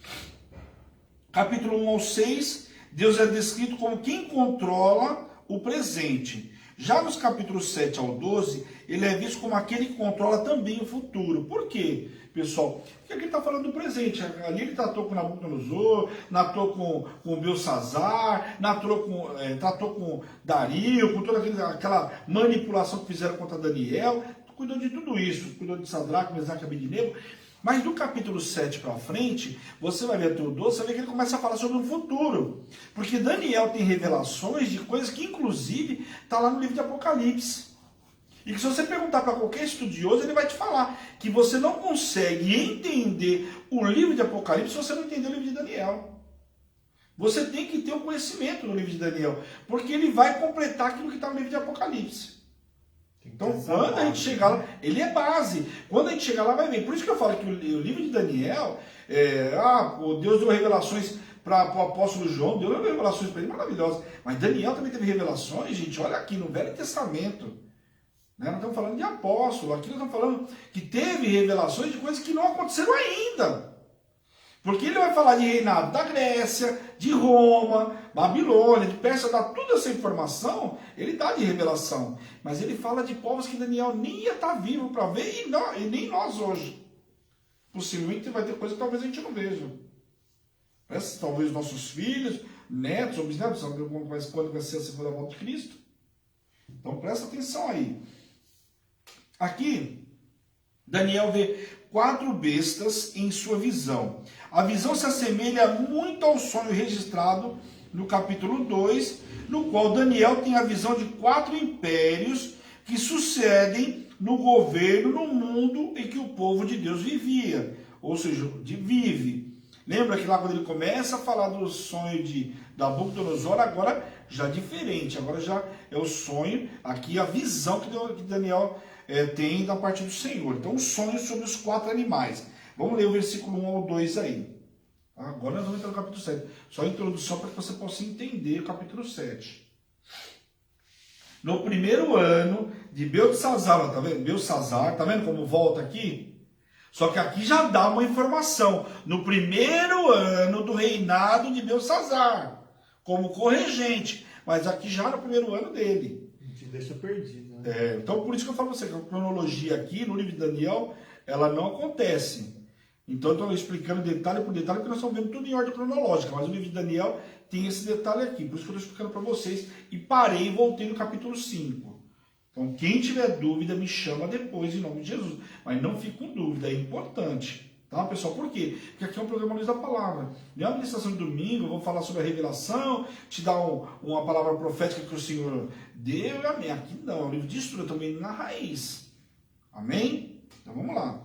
A: Capítulo 1 ao 6, Deus é descrito como quem controla o presente. Já nos capítulos 7 ao 12, ele é visto como aquele que controla também o futuro. Por quê, pessoal? Porque aqui ele está falando do presente. Ali ele tratou com Nabucodonosor, tratou com Belsazar, tratou com Dario, com toda aquela manipulação que fizeram contra Daniel. Cuidou de tudo isso. Cuidou de Sadraque, Mesaque e Abednego. Mas do capítulo 7 para frente, você vai ver até o 12, você vai ver que ele começa a falar sobre o futuro. Porque Daniel tem revelações de coisas que, inclusive, está lá no livro de Apocalipse. E que se você perguntar para qualquer estudioso, ele vai te falar que você não consegue entender o livro de Apocalipse se você não entender o livro de Daniel. Você tem que ter o conhecimento do livro de Daniel, porque ele vai completar aquilo que está no livro de Apocalipse. Então, quando a gente chegar lá, ele é base. Quando a gente chegar lá, vai ver. Por isso que eu falo que o livro de Daniel, o Deus deu revelações para o apóstolo João, Deus deu revelações para ele maravilhosas. Mas Daniel também teve revelações, gente, olha aqui, no Velho Testamento. Né? Nós estamos falando de apóstolo, aqui nós estamos falando que teve revelações de coisas que não aconteceram ainda. Porque ele vai falar de reinado da Grécia, de Roma, Babilônia, de Pérsia, dá toda essa informação, ele dá de revelação. Mas ele fala de povos que Daniel nem ia estar vivo para ver e nem nós hoje. Possivelmente vai ter coisa que talvez a gente não veja. Talvez nossos filhos, netos ou bisnetos, sabe quando vai ser a segunda volta de Cristo. Então presta atenção aí. Aqui, Daniel vê 4 bestas em sua visão. A visão se assemelha muito ao sonho registrado no capítulo 2, no qual Daniel tem a visão de 4 impérios que sucedem no governo, no mundo em que o povo de Deus vivia, ou seja, vive. Lembra que lá quando ele começa a falar do sonho de Nabucodonosor, agora já diferente, agora já é o sonho, aqui a visão que Daniel tem da parte do Senhor. Então, o sonho sobre os 4 animais. Vamos ler o versículo 1 ao 2 aí. Agora nós vamos entrar no capítulo 7. Só a introdução para que você possa entender o capítulo 7. No primeiro ano de Beltesazar, tá vendo? Beltesazar, tá vendo como volta aqui? Só que aqui já dá uma informação. No primeiro ano do reinado de Beltesazar, como corregente. Mas aqui já no primeiro ano dele.
B: A gente deixa perdido.
A: Então, por isso que eu falo para você que a cronologia aqui no livro de Daniel, ela não acontece. Então, eu estou explicando detalhe por detalhe, porque nós estamos vendo tudo em ordem cronológica, mas o livro de Daniel tem esse detalhe aqui. Por isso que eu estou explicando para vocês. E parei e voltei no capítulo 5. Então, quem tiver dúvida, me chama depois, em nome de Jesus. Mas não fique com dúvida, é importante. Tá, pessoal? Por quê? Porque aqui é um programa Luz da Palavra. Não é uma ministração de domingo, eu vou falar sobre a revelação, te dar uma palavra profética que o Senhor deu, e amém. Aqui não, é um livro de estudo, eu estou indo na raiz. Amém? Então vamos lá.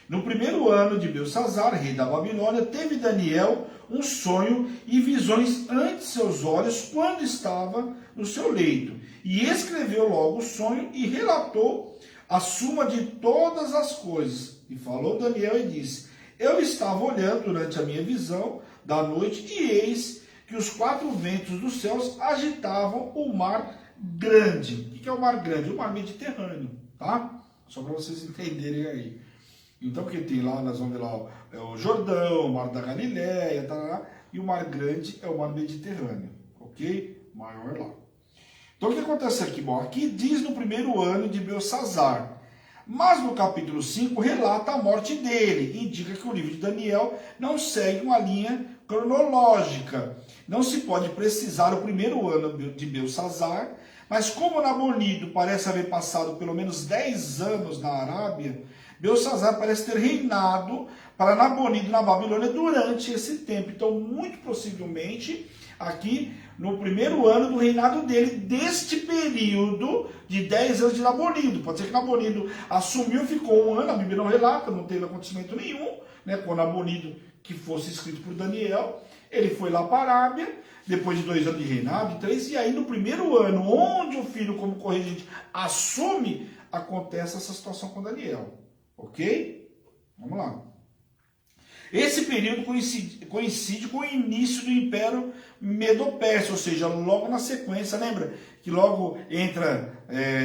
A: No primeiro ano de Beltesazar, rei da Babilônia, teve Daniel um sonho e visões ante seus olhos quando estava no seu leito. E escreveu logo o sonho e relatou a suma de todas as coisas. E falou Daniel e disse: eu estava olhando durante a minha visão da noite, e eis que os 4 ventos dos céus agitavam o mar grande. O que é o mar grande? O mar Mediterrâneo, tá? Só para vocês entenderem aí. Então, o que tem lá, nós vamos ver lá o Jordão, o mar da Galileia, e o mar grande é o mar Mediterrâneo, ok? Maior lá. Então, o que acontece aqui? Bom, aqui diz no primeiro ano de Beltesazar. Mas no capítulo 5 relata a morte dele. Indica que o livro de Daniel não segue uma linha cronológica. Não se pode precisar o primeiro ano de Beltesazar, mas como Nabonido parece haver passado pelo menos 10 anos na Arábia, Beltesazar parece ter reinado para Nabonido na Babilônia durante esse tempo. Então, muito possivelmente, aqui no primeiro ano do reinado dele, deste período de 10 anos de Nabonido. Pode ser que Nabonido assumiu, ficou 1 ano, a Bíblia não relata, não teve acontecimento nenhum, né, com Nabonido que fosse escrito por Daniel. Ele foi lá para a Arábia, depois de 2 anos de reinado, de 3, e aí no primeiro ano, onde o filho como corregente assume, acontece essa situação com Daniel. Ok? Vamos lá. Esse período coincide com o início do Império Medo-Persa, ou seja, logo na sequência, lembra que logo entra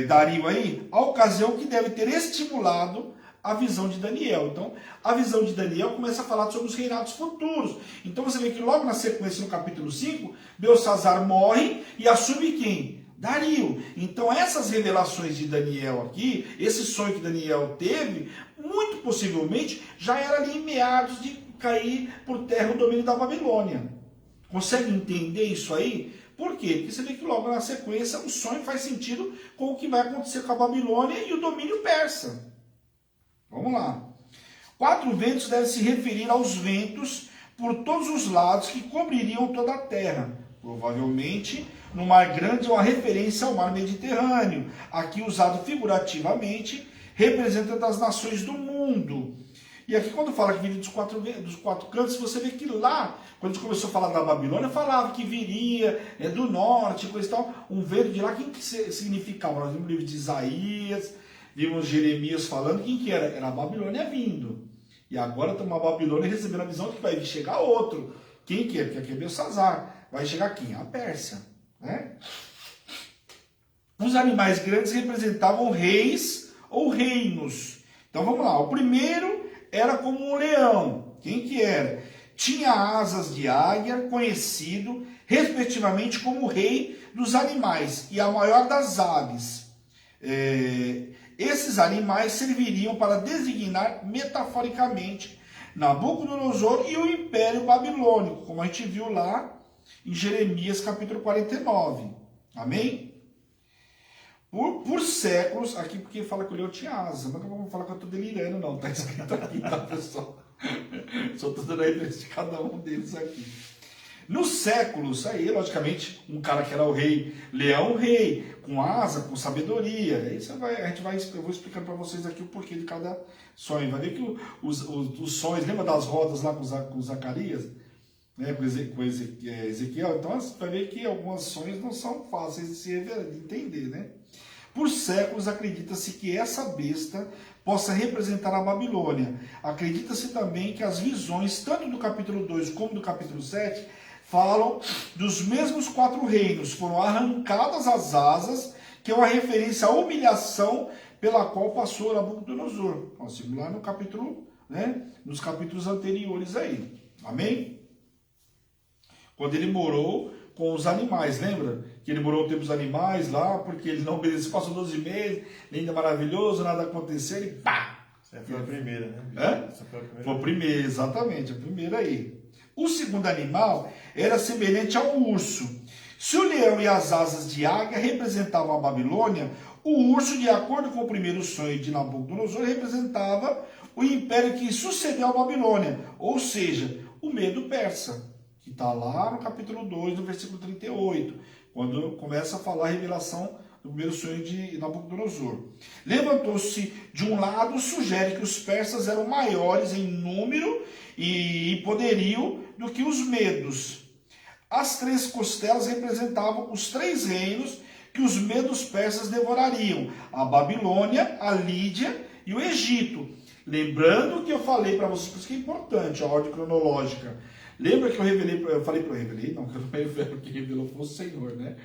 A: Dario aí, a ocasião que deve ter estimulado a visão de Daniel. Então, a visão de Daniel começa a falar sobre os reinados futuros. Então, você vê que logo na sequência, no capítulo 5, Beltesazar morre e assume quem? Dario. Então, essas revelações de Daniel aqui, esse sonho que Daniel teve, muito possivelmente já era ali em meados de cair por terra o domínio da Babilônia. Consegue entender isso aí? Por quê? Porque você vê que logo na sequência o sonho faz sentido com o que vai acontecer com a Babilônia e o domínio persa. Vamos lá. 4 ventos devem se referir aos ventos por todos os lados que cobririam toda a terra. Provavelmente, no Mar Grande é uma referência ao Mar Mediterrâneo, aqui usado figurativamente, representando as nações do mundo. E aqui quando fala que viria dos quatro cantos, você vê que lá, quando a gente começou a falar da Babilônia, falava que viria do norte, coisa e tal, um vento de lá. Quem que significava? Nós vimos o livro de Isaías, vimos Jeremias falando, quem que era? Era a Babilônia vindo. E agora estamos a Babilônia recebendo a visão de que vai chegar outro. Quem que é? Porque aqui é Belsazar. Vai chegar quem? A Pérsia. Né? Os animais grandes representavam reis ou reinos. Então vamos lá. O primeiro era como um leão. Quem que era? Tinha asas de águia, conhecido respectivamente como o rei dos animais e a maior das aves. Esses animais serviriam para designar metaforicamente Nabucodonosor e o Império Babilônico, como a gente viu lá em Jeremias capítulo 49. Amém? Por séculos, aqui porque fala que o leão tinha asa, mas não vamos falar que eu estou delirando, não. Está escrito aqui, tá, pessoal? Só estou dando a referência de cada um deles aqui. Nos séculos, aí, logicamente, um cara que era o rei, leão, rei, com asa, com sabedoria. Aí eu vou explicando para vocês aqui o porquê de cada sonho. Vai ver que os sonhos, lembra das rodas lá com Zacarias? Né, com Ezequiel? Então você vai ver que alguns sonhos não são fáceis de entender, né? Por séculos acredita-se que essa besta possa representar a Babilônia. Acredita-se também que as visões, tanto do capítulo 2 como do capítulo 7, falam dos mesmos 4 reinos. Foram arrancadas as asas, que é uma referência à humilhação pela qual passou Nabucodonosor. Nós vimos lá no capítulo, né, nos capítulos anteriores aí. Amém? Quando ele morou com os animais, lembra? Que ele morou o tempo dos animais lá, porque ele não obedeceu, passou 12 meses, linda, maravilhoso, nada aconteceu, e pá!
B: Essa foi a primeira, né?
A: Essa foi a primeira. Foi a primeira, exatamente, a primeira aí. O segundo animal era semelhante ao urso. Se o leão e as asas de águia representavam a Babilônia, o urso, de acordo com o primeiro sonho de Nabucodonosor, representava o império que sucedeu à Babilônia, ou seja, o medo persa, que está lá no capítulo 2, no versículo 38, quando começa a falar a revelação do primeiro sonho de Nabucodonosor. Levantou-se de um lado, sugere que os persas eram maiores em número e poderio do que os medos. As 3 costelas representavam os 3 reinos que os medos persas devorariam: a Babilônia, a Lídia e o Egito. Lembrando que eu falei para vocês, por isso que é importante a ordem cronológica. Lembra que eu falei para não, que eu não revelo, que revelou foi o Senhor, né?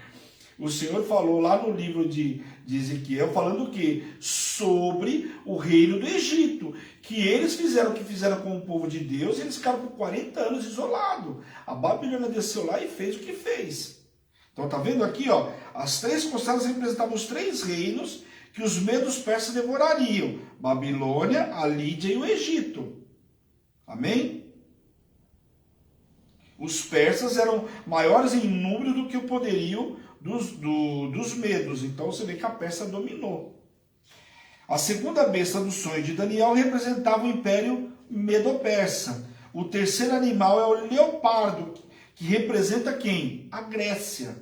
A: O Senhor falou lá no livro de Ezequiel, falando o quê? Sobre o reino do Egito, que eles fizeram o que fizeram com o povo de Deus, e eles ficaram por 40 anos isolados. A Babilônia desceu lá e fez o que fez. Então tá vendo aqui, ó, as 3 costelas representavam os 3 reinos que os medos persas devorariam: Babilônia, a Lídia e o Egito. Amém? Os persas eram maiores em número do que o poderio dos medos. Então você vê que a Pérsia dominou. A segunda besta do sonho de Daniel representava o Império Medo-Persa. O terceiro animal é o leopardo, que representa quem? A Grécia.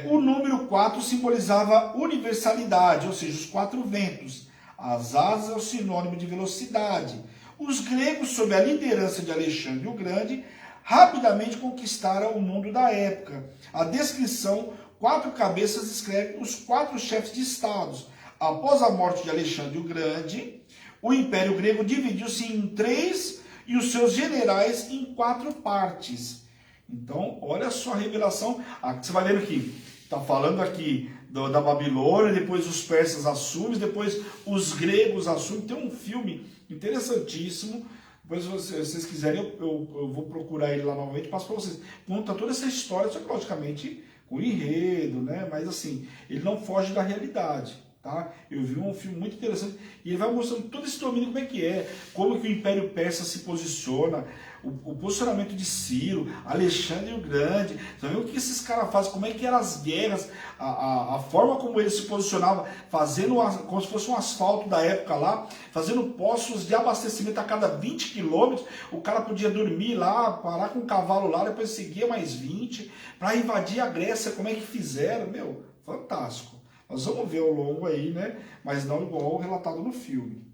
A: O número 4 simbolizava universalidade, ou seja, os 4 ventos. As asas é o sinônimo de velocidade. Os gregos, sob a liderança de Alexandre o Grande, rapidamente conquistaram o mundo da época. A descrição 4 cabeças descreve os 4 chefes de estados. Após a morte de Alexandre o Grande, o Império Grego dividiu-se em 3 e os seus generais em 4 partes. Então, olha só a revelação. Aqui você vai vendo que está falando aqui da Babilônia, depois os persas assumem, depois os gregos assumem. Tem um filme interessantíssimo. Depois, se vocês quiserem, eu vou procurar ele lá novamente, passo para vocês. Conta toda essa história, só que logicamente com enredo, né? Mas assim, ele não foge da realidade. Tá? Eu vi um filme muito interessante e ele vai mostrando todo esse domínio, como é que é, como que o Império Persa se posiciona, o posicionamento de Ciro, Alexandre o Grande, você vê o que esses caras fazem, como é que eram as guerras, a forma como eles se posicionavam, fazendo como se fosse um asfalto da época lá, fazendo poços de abastecimento a cada 20 quilômetros, o cara podia dormir lá, parar com o cavalo lá, depois seguia mais 20, para invadir a Grécia, como é que fizeram, meu, fantástico. Nós vamos ver ao longo aí, né? Mas não igual relatado no filme.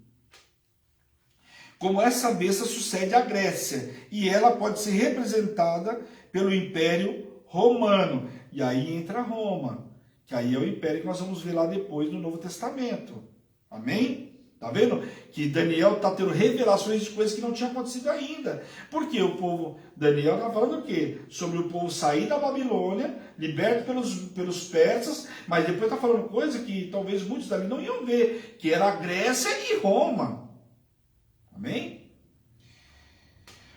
A: Como essa besta sucede à Grécia, e ela pode ser representada pelo Império Romano. E aí entra Roma, que aí é o império que nós vamos ver lá depois no Novo Testamento. Amém? Tá vendo? Que Daniel está tendo revelações de coisas que não tinham acontecido ainda. Porque o povo, Daniel está falando o quê? Sobre o povo sair da Babilônia, liberto pelos persas, mas depois está falando coisa que talvez muitos dali não iam ver, que era a Grécia e Roma. Amém?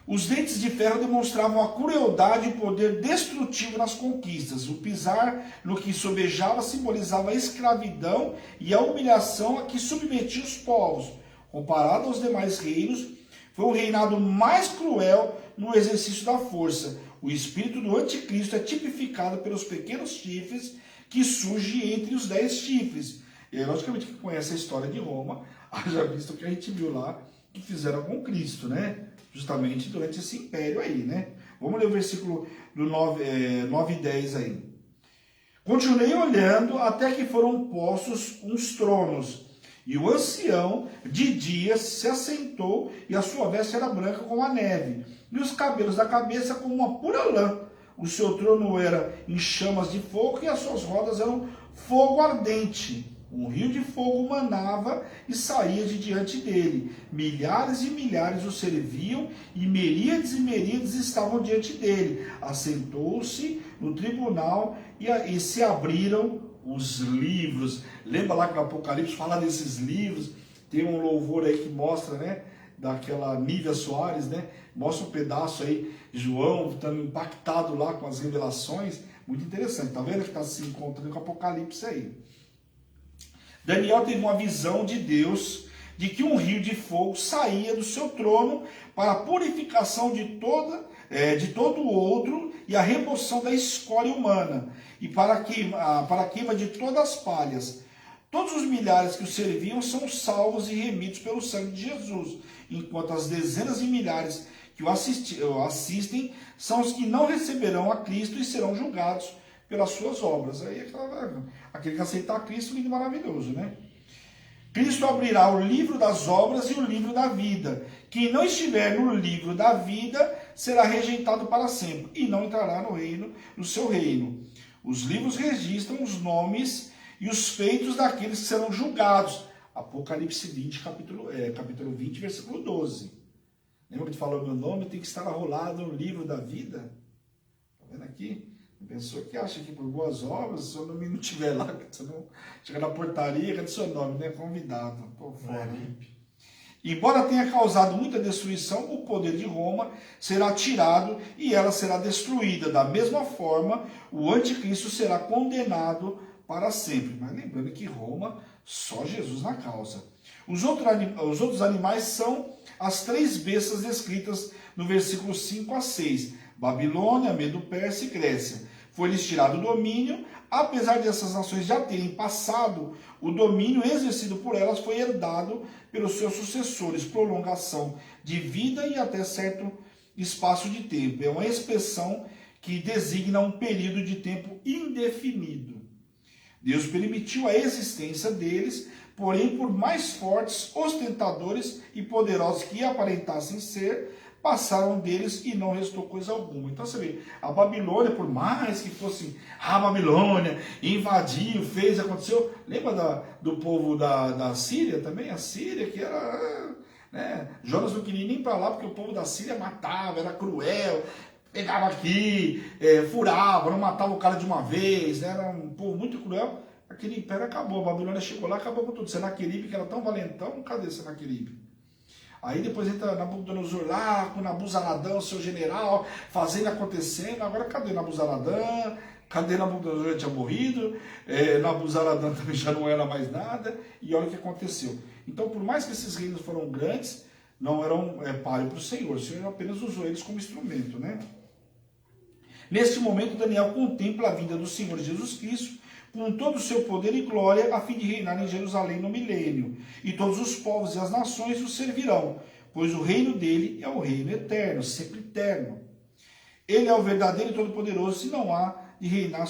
A: Os dentes de ferro demonstravam a crueldade e o poder destrutivo nas conquistas. O pisar no que sobejava simbolizava a escravidão e a humilhação a que submetia os povos. Comparado aos demais reinos, foi o reinado mais cruel no exercício da força. O espírito do anticristo é tipificado pelos pequenos chifres que surgem entre os 10 chifres. E logicamente quem conhece a história de Roma, já visto o que a gente viu lá, que fizeram com Cristo, né? Justamente durante esse império aí, né? Vamos ler o versículo do 9 e 10 aí. Continuei olhando até que foram postos uns tronos, e o ancião de dias se assentou, e a sua veste era branca como a neve, e os cabelos da cabeça como uma pura lã. O seu trono era em chamas de fogo, e as suas rodas eram fogo ardente. Um rio de fogo manava e saía de diante dele. Milhares e milhares o serviam, e miríades estavam diante dele. Assentou-se no tribunal e se abriram os livros. Lembra lá que o Apocalipse fala desses livros? Tem um louvor aí que mostra, né? Daquela Nívia Soares, né? Mostra um pedaço aí, João estando impactado lá com as revelações. Muito interessante. Tá vendo que está se encontrando com o Apocalipse aí? Daniel teve uma visão de Deus de que um rio de fogo saía do seu trono para a purificação de todo o outro e a remoção da escória humana e para a queima de todas as palhas. Todos os milhares que o serviam são salvos e remidos pelo sangue de Jesus, enquanto as dezenas de milhares que o assistem são os que não receberão a Cristo e serão julgados pelas suas obras. Aí aquele que aceitar Cristo, lindo e maravilhoso, né? Cristo abrirá o livro das obras e o livro da vida. Quem não estiver no livro da vida será rejeitado para sempre e não entrará no seu reino. Os livros registram os nomes e os feitos daqueles que serão julgados. Apocalipse 20, capítulo 20, versículo 12. Lembra que falou, meu nome tem que estar arrolado no livro da vida? Está vendo aqui? Pessoa que acha que por boas obras, se o seu nome não estiver lá, você não chega na portaria, cadê seu nome, né? Convidado. Pô, fora. Embora tenha causado muita destruição, o poder de Roma será tirado e ela será destruída. Da mesma forma, o anticristo será condenado para sempre. Mas lembrando que Roma, só Jesus na causa. Os outros animais são as 3 bestas descritas no versículo 5 a 6. Babilônia, Medo-Persa e Grécia. Foi-lhes tirado o domínio, apesar dessas nações já terem passado, o domínio exercido por elas foi herdado pelos seus sucessores, prolongação de vida e até certo espaço de tempo. É uma expressão que designa um período de tempo indefinido. Deus permitiu a existência deles, porém por mais fortes, ostentadores e poderosos que aparentassem ser, passaram deles e não restou coisa alguma. Então você vê, a Babilônia, por mais que fosse a Babilônia, invadiu, fez, aconteceu. Lembra do povo da Síria também? A Síria que era... né? Jonas não queria ir nem para lá porque o povo da Síria matava, era cruel, pegava aqui, furava, não matava o cara de uma vez, né? Era um povo muito cruel. Aquele império acabou, a Babilônia chegou lá, acabou com tudo. Senaqueribe, que era tão valentão, cadê Senaqueribe? Aí depois entra Nabucodonosor lá, com Nabuzaradã, seu general, fazendo, acontecendo. Agora cadê Nabuzaradã? Cadê Nabucodonosor? Já tinha morrido, Nabuzaradã também já não era mais nada, e olha o que aconteceu. Então, por mais que esses reinos foram grandes, não eram páreo para o Senhor apenas usou eles como instrumento, né? Neste momento, Daniel contempla a vinda do Senhor Jesus Cristo com todo o seu poder e glória, a fim de reinar em Jerusalém no milênio. E todos os povos e as nações o servirão, pois o reino dele é o reino eterno, sempre eterno. Ele é o verdadeiro e todo-poderoso, e não há de reinar,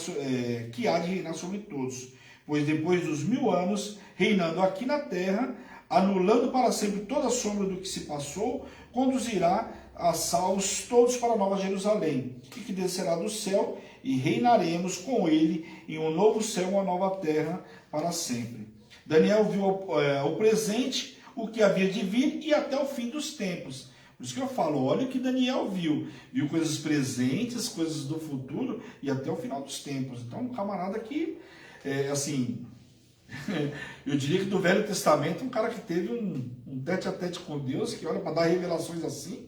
A: que há de reinar sobre todos. Pois depois dos 1000 anos, reinando aqui na terra, anulando para sempre toda a sombra do que se passou, conduzirá a salvos todos para a Nova Jerusalém, e que descerá do céu, e reinaremos com ele em um novo céu e uma nova terra para sempre. Daniel viu o presente, o que havia de vir, e até o fim dos tempos. Por isso que eu falo, olha o que Daniel viu. Viu coisas presentes, coisas do futuro, e até o final dos tempos. Então, um camarada que, assim... eu diria que do Velho Testamento, um cara que teve um tete-a-tete com Deus, que olha para dar revelações assim,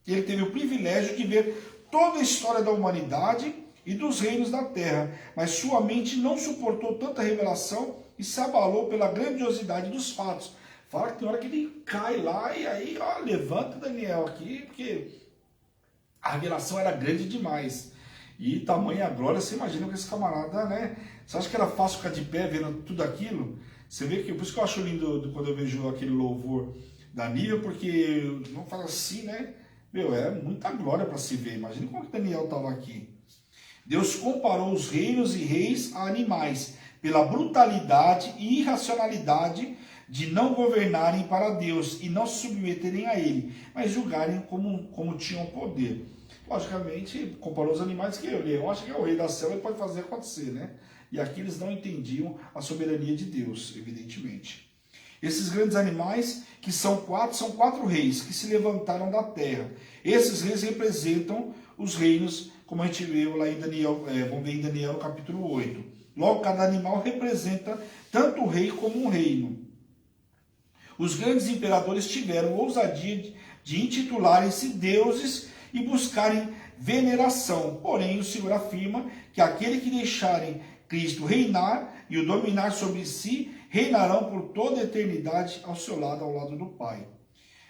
A: ele teve o privilégio de ver toda a história da humanidade e dos reinos da terra, mas sua mente não suportou tanta revelação e se abalou pela grandiosidade dos fatos. Fala que tem hora que ele cai lá e aí, ó, levanta Daniel aqui, porque a revelação era grande demais. E tamanha glória, você imagina que esse camarada, né? Você acha que era fácil ficar de pé vendo tudo aquilo? Você vê que, por isso que eu acho lindo quando eu vejo aquele louvor da Nívia, porque não fala assim, né? Meu, é muita glória para se ver. Imagina como que Daniel estava aqui. Deus comparou os reinos e reis a animais, pela brutalidade e irracionalidade de não governarem para Deus e não se submeterem a Ele, mas julgarem como tinham poder. Logicamente, comparou os animais que eu acho que é o rei da selva e pode fazer acontecer, né? E aqui eles não entendiam a soberania de Deus, evidentemente. Esses grandes animais, que são quatro reis que se levantaram da terra. Esses reis representam os reinos, como a gente viu lá em Daniel, vamos ver em Daniel no capítulo 8. Logo, cada animal representa tanto o rei como um reino. Os grandes imperadores tiveram ousadia de intitularem-se deuses e buscarem veneração. Porém, o Senhor afirma que aquele que deixarem Cristo reinar e o dominar sobre si, reinarão por toda a eternidade ao seu lado, ao lado do Pai.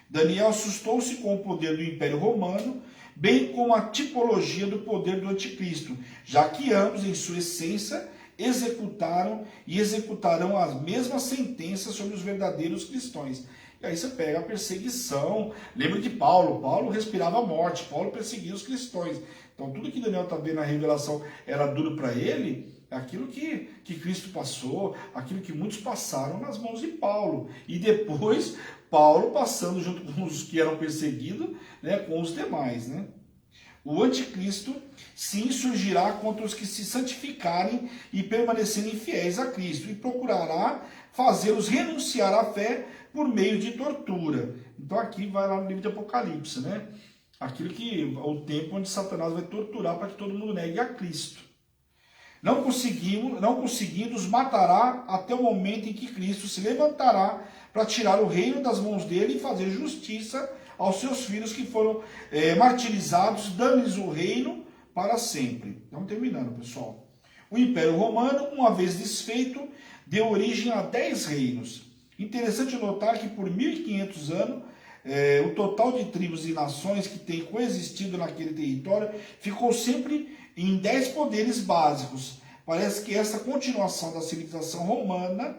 A: Daniel assustou-se com o poder do Império Romano, bem como a tipologia do poder do Anticristo, já que ambos, em sua essência, executaram e executarão as mesmas sentenças sobre os verdadeiros cristãos. E aí você pega a perseguição. Lembra de Paulo? Paulo respirava a morte. Paulo perseguia os cristãos. Então tudo que Daniel está vendo na revelação era duro para ele, é aquilo que Cristo passou, aquilo que muitos passaram nas mãos de Paulo. E depois Paulo passando junto com os que eram perseguidos, né, com os demais, né? O anticristo, sim, surgirá contra os que se santificarem e permanecerem fiéis a Cristo, e procurará fazê-los renunciar à fé por meio de tortura. Então aqui vai lá no livro de Apocalipse, né? Aquilo que o tempo onde Satanás vai torturar para que todo mundo negue a Cristo. Não conseguindo, os matará até o momento em que Cristo se levantará para tirar o reino das mãos dele e fazer justiça aos seus filhos que foram martirizados, dando-lhes o reino para sempre. Estamos terminando, pessoal. O Império Romano, uma vez desfeito, deu origem a 10 reinos. Interessante notar que por 1500 anos, o total de tribos e nações que têm coexistido naquele território ficou sempre em 10 poderes básicos. Parece que essa continuação da civilização romana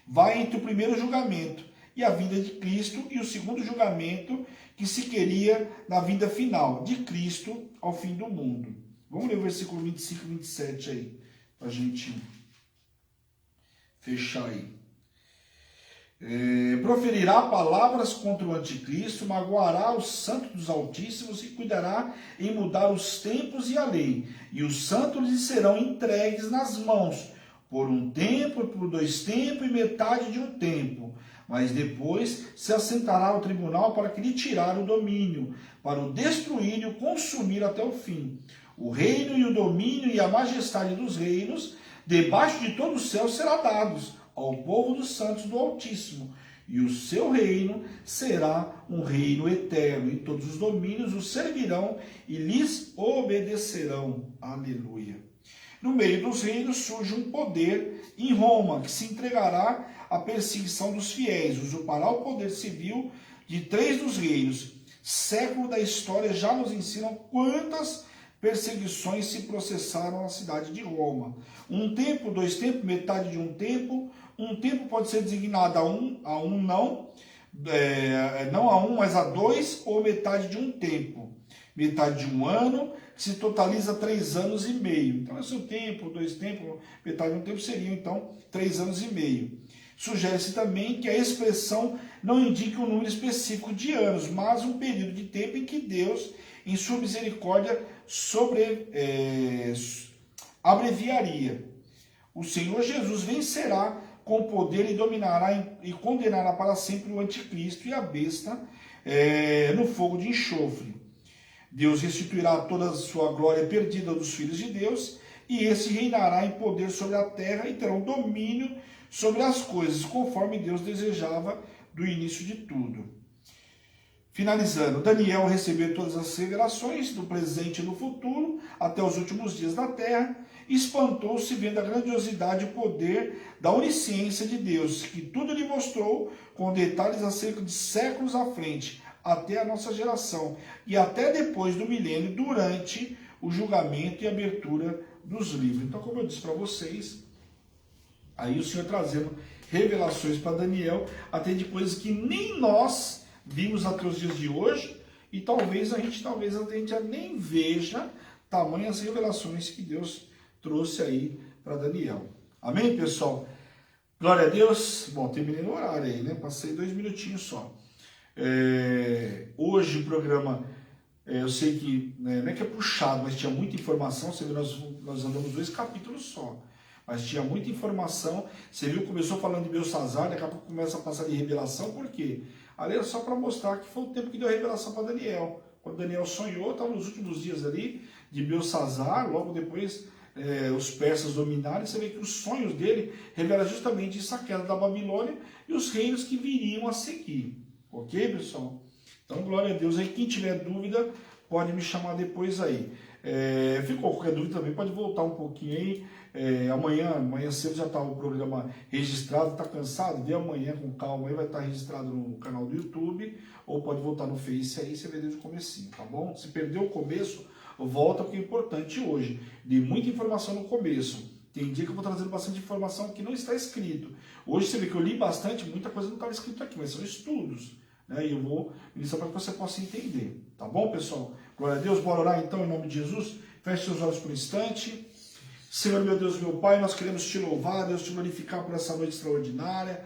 A: vai entre o primeiro julgamento e a vinda de Cristo e o segundo julgamento que se queria na vinda final de Cristo ao fim do mundo. Vamos ler o versículo 25 e 27 aí, para a gente fechar aí. Proferirá palavras contra o anticristo, magoará os santos dos Altíssimos e cuidará em mudar os tempos e a lei. E os santos lhes serão entregues nas mãos, por um tempo, por 2 tempos e metade de um tempo. Mas depois se assentará ao tribunal para que lhe tirar o domínio, para o destruir e o consumir até o fim. O reino e o domínio e a majestade dos reinos, debaixo de todo o céu, será dados ao povo dos santos do Altíssimo, e o seu reino será um reino eterno, e todos os domínios o servirão e lhes obedecerão. Aleluia. No meio dos reinos surge um poder em Roma, que se entregará à perseguição dos fiéis, usurpará o poder civil de 3 dos reinos. Século da história já nos ensinam quantas perseguições se processaram na cidade de Roma. Um tempo, 2 tempos, metade de um tempo pode ser designado a um não, não a 1, mas a 2, ou metade de um tempo. Metade de um ano, que se totaliza 3 anos e meio. Então, esse é o tempo, 2 tempos, metade de um tempo seriam, então, 3 anos e meio. Sugere-se também que a expressão não indica um número específico de anos, mas um período de tempo em que Deus, em sua misericórdia, abreviaria. O Senhor Jesus vencerá com poder e dominará e condenará para sempre o anticristo e a besta no fogo de enxofre. Deus restituirá toda a sua glória perdida dos filhos de Deus, e esse reinará em poder sobre a terra e terá um domínio sobre as coisas, conforme Deus desejava do início de tudo. Finalizando, Daniel recebeu todas as revelações do presente e do futuro, até os últimos dias da terra, e espantou-se vendo a grandiosidade e o poder da onisciência de Deus, que tudo lhe mostrou com detalhes acerca de séculos à frente, até a nossa geração, e até depois do milênio, durante o julgamento e abertura dos livros. Então, como eu disse para vocês, aí o Senhor trazendo revelações para Daniel, até de coisas que nem nós vimos até os dias de hoje, e talvez a gente nem veja tamanhas revelações que Deus trouxe aí para Daniel. Amém, pessoal? Glória a Deus. Bom, terminei no horário aí, né? Passei 2 minutinhos só. Hoje o programa, eu sei que não é que é puxado, mas tinha muita informação. Você viu, nós andamos 2 capítulos só, mas tinha muita informação. Você viu, começou falando de Belsazar, daqui a pouco começa a passar de revelação. Por quê? Ali era só para mostrar que foi o tempo que deu a revelação para Daniel. Quando Daniel sonhou, estava nos últimos dias ali de Belsazar, logo depois os persas dominaram. Você vê que os sonhos dele revelam justamente isso, a queda da Babilônia e os reinos que viriam a seguir. Ok, pessoal? Então, glória a Deus. Aí, quem tiver dúvida, pode me chamar depois aí. Ficou qualquer dúvida também, pode voltar um pouquinho aí. Amanhã cedo já está o programa registrado. Está cansado? Vê amanhã com calma aí, vai estar registrado no canal do YouTube, ou pode voltar no Face aí, você vê desde o comecinho, tá bom? Se perdeu o começo, volta, porque é importante hoje. Dei muita informação no começo. Tem dia que eu vou trazendo bastante informação que não está escrito. Hoje você vê que eu li bastante, muita coisa não estava escrito aqui, mas são estudos, né? E eu vou ministrar para que você possa entender. Tá bom, pessoal? Glória a Deus. Bora orar então em nome de Jesus. Feche seus olhos por um instante. Senhor, meu Deus, meu Pai, nós queremos te louvar, Deus, te glorificar por essa noite extraordinária,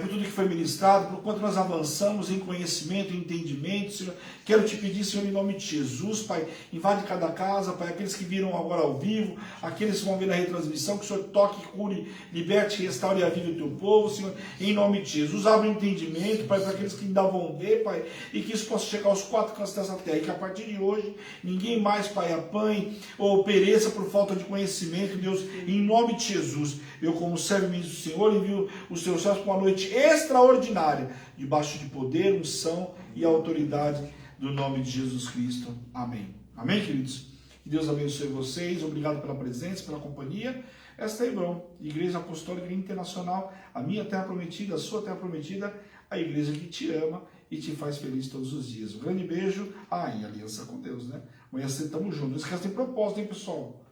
A: por tudo que foi ministrado, por quanto nós avançamos em conhecimento, em entendimento, Senhor. Quero te pedir, Senhor, em nome de Jesus, Pai, invade cada casa, Pai, aqueles que viram agora ao vivo, aqueles que vão ver na retransmissão, que o Senhor toque, cure, liberte, restaure e avive o teu povo, Senhor, em nome de Jesus. Abra o entendimento, Pai, para aqueles que ainda vão ver, Pai, e que isso possa chegar aos 4 cantos dessa terra, e que a partir de hoje, ninguém mais, Pai, apanhe ou pereça por falta de conhecimento, Deus, em nome de Jesus. Eu, como servo ministro do Senhor, envio os teus servos para uma noite extraordinária, debaixo de poder, unção e autoridade do nome de Jesus Cristo. Amém. Amém, queridos? Que Deus abençoe vocês. Obrigado pela presença, pela companhia. Esta é a Hebron, Igreja Apostólica Internacional, a minha terra prometida, a sua terra prometida, a igreja que te ama e te faz feliz todos os dias. Um grande beijo. Em aliança com Deus, né? Amanhã cedo estamos juntos. Não esquece de propósito, hein, pessoal?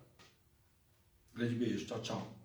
A: Grande beijo. Tchau, tchau.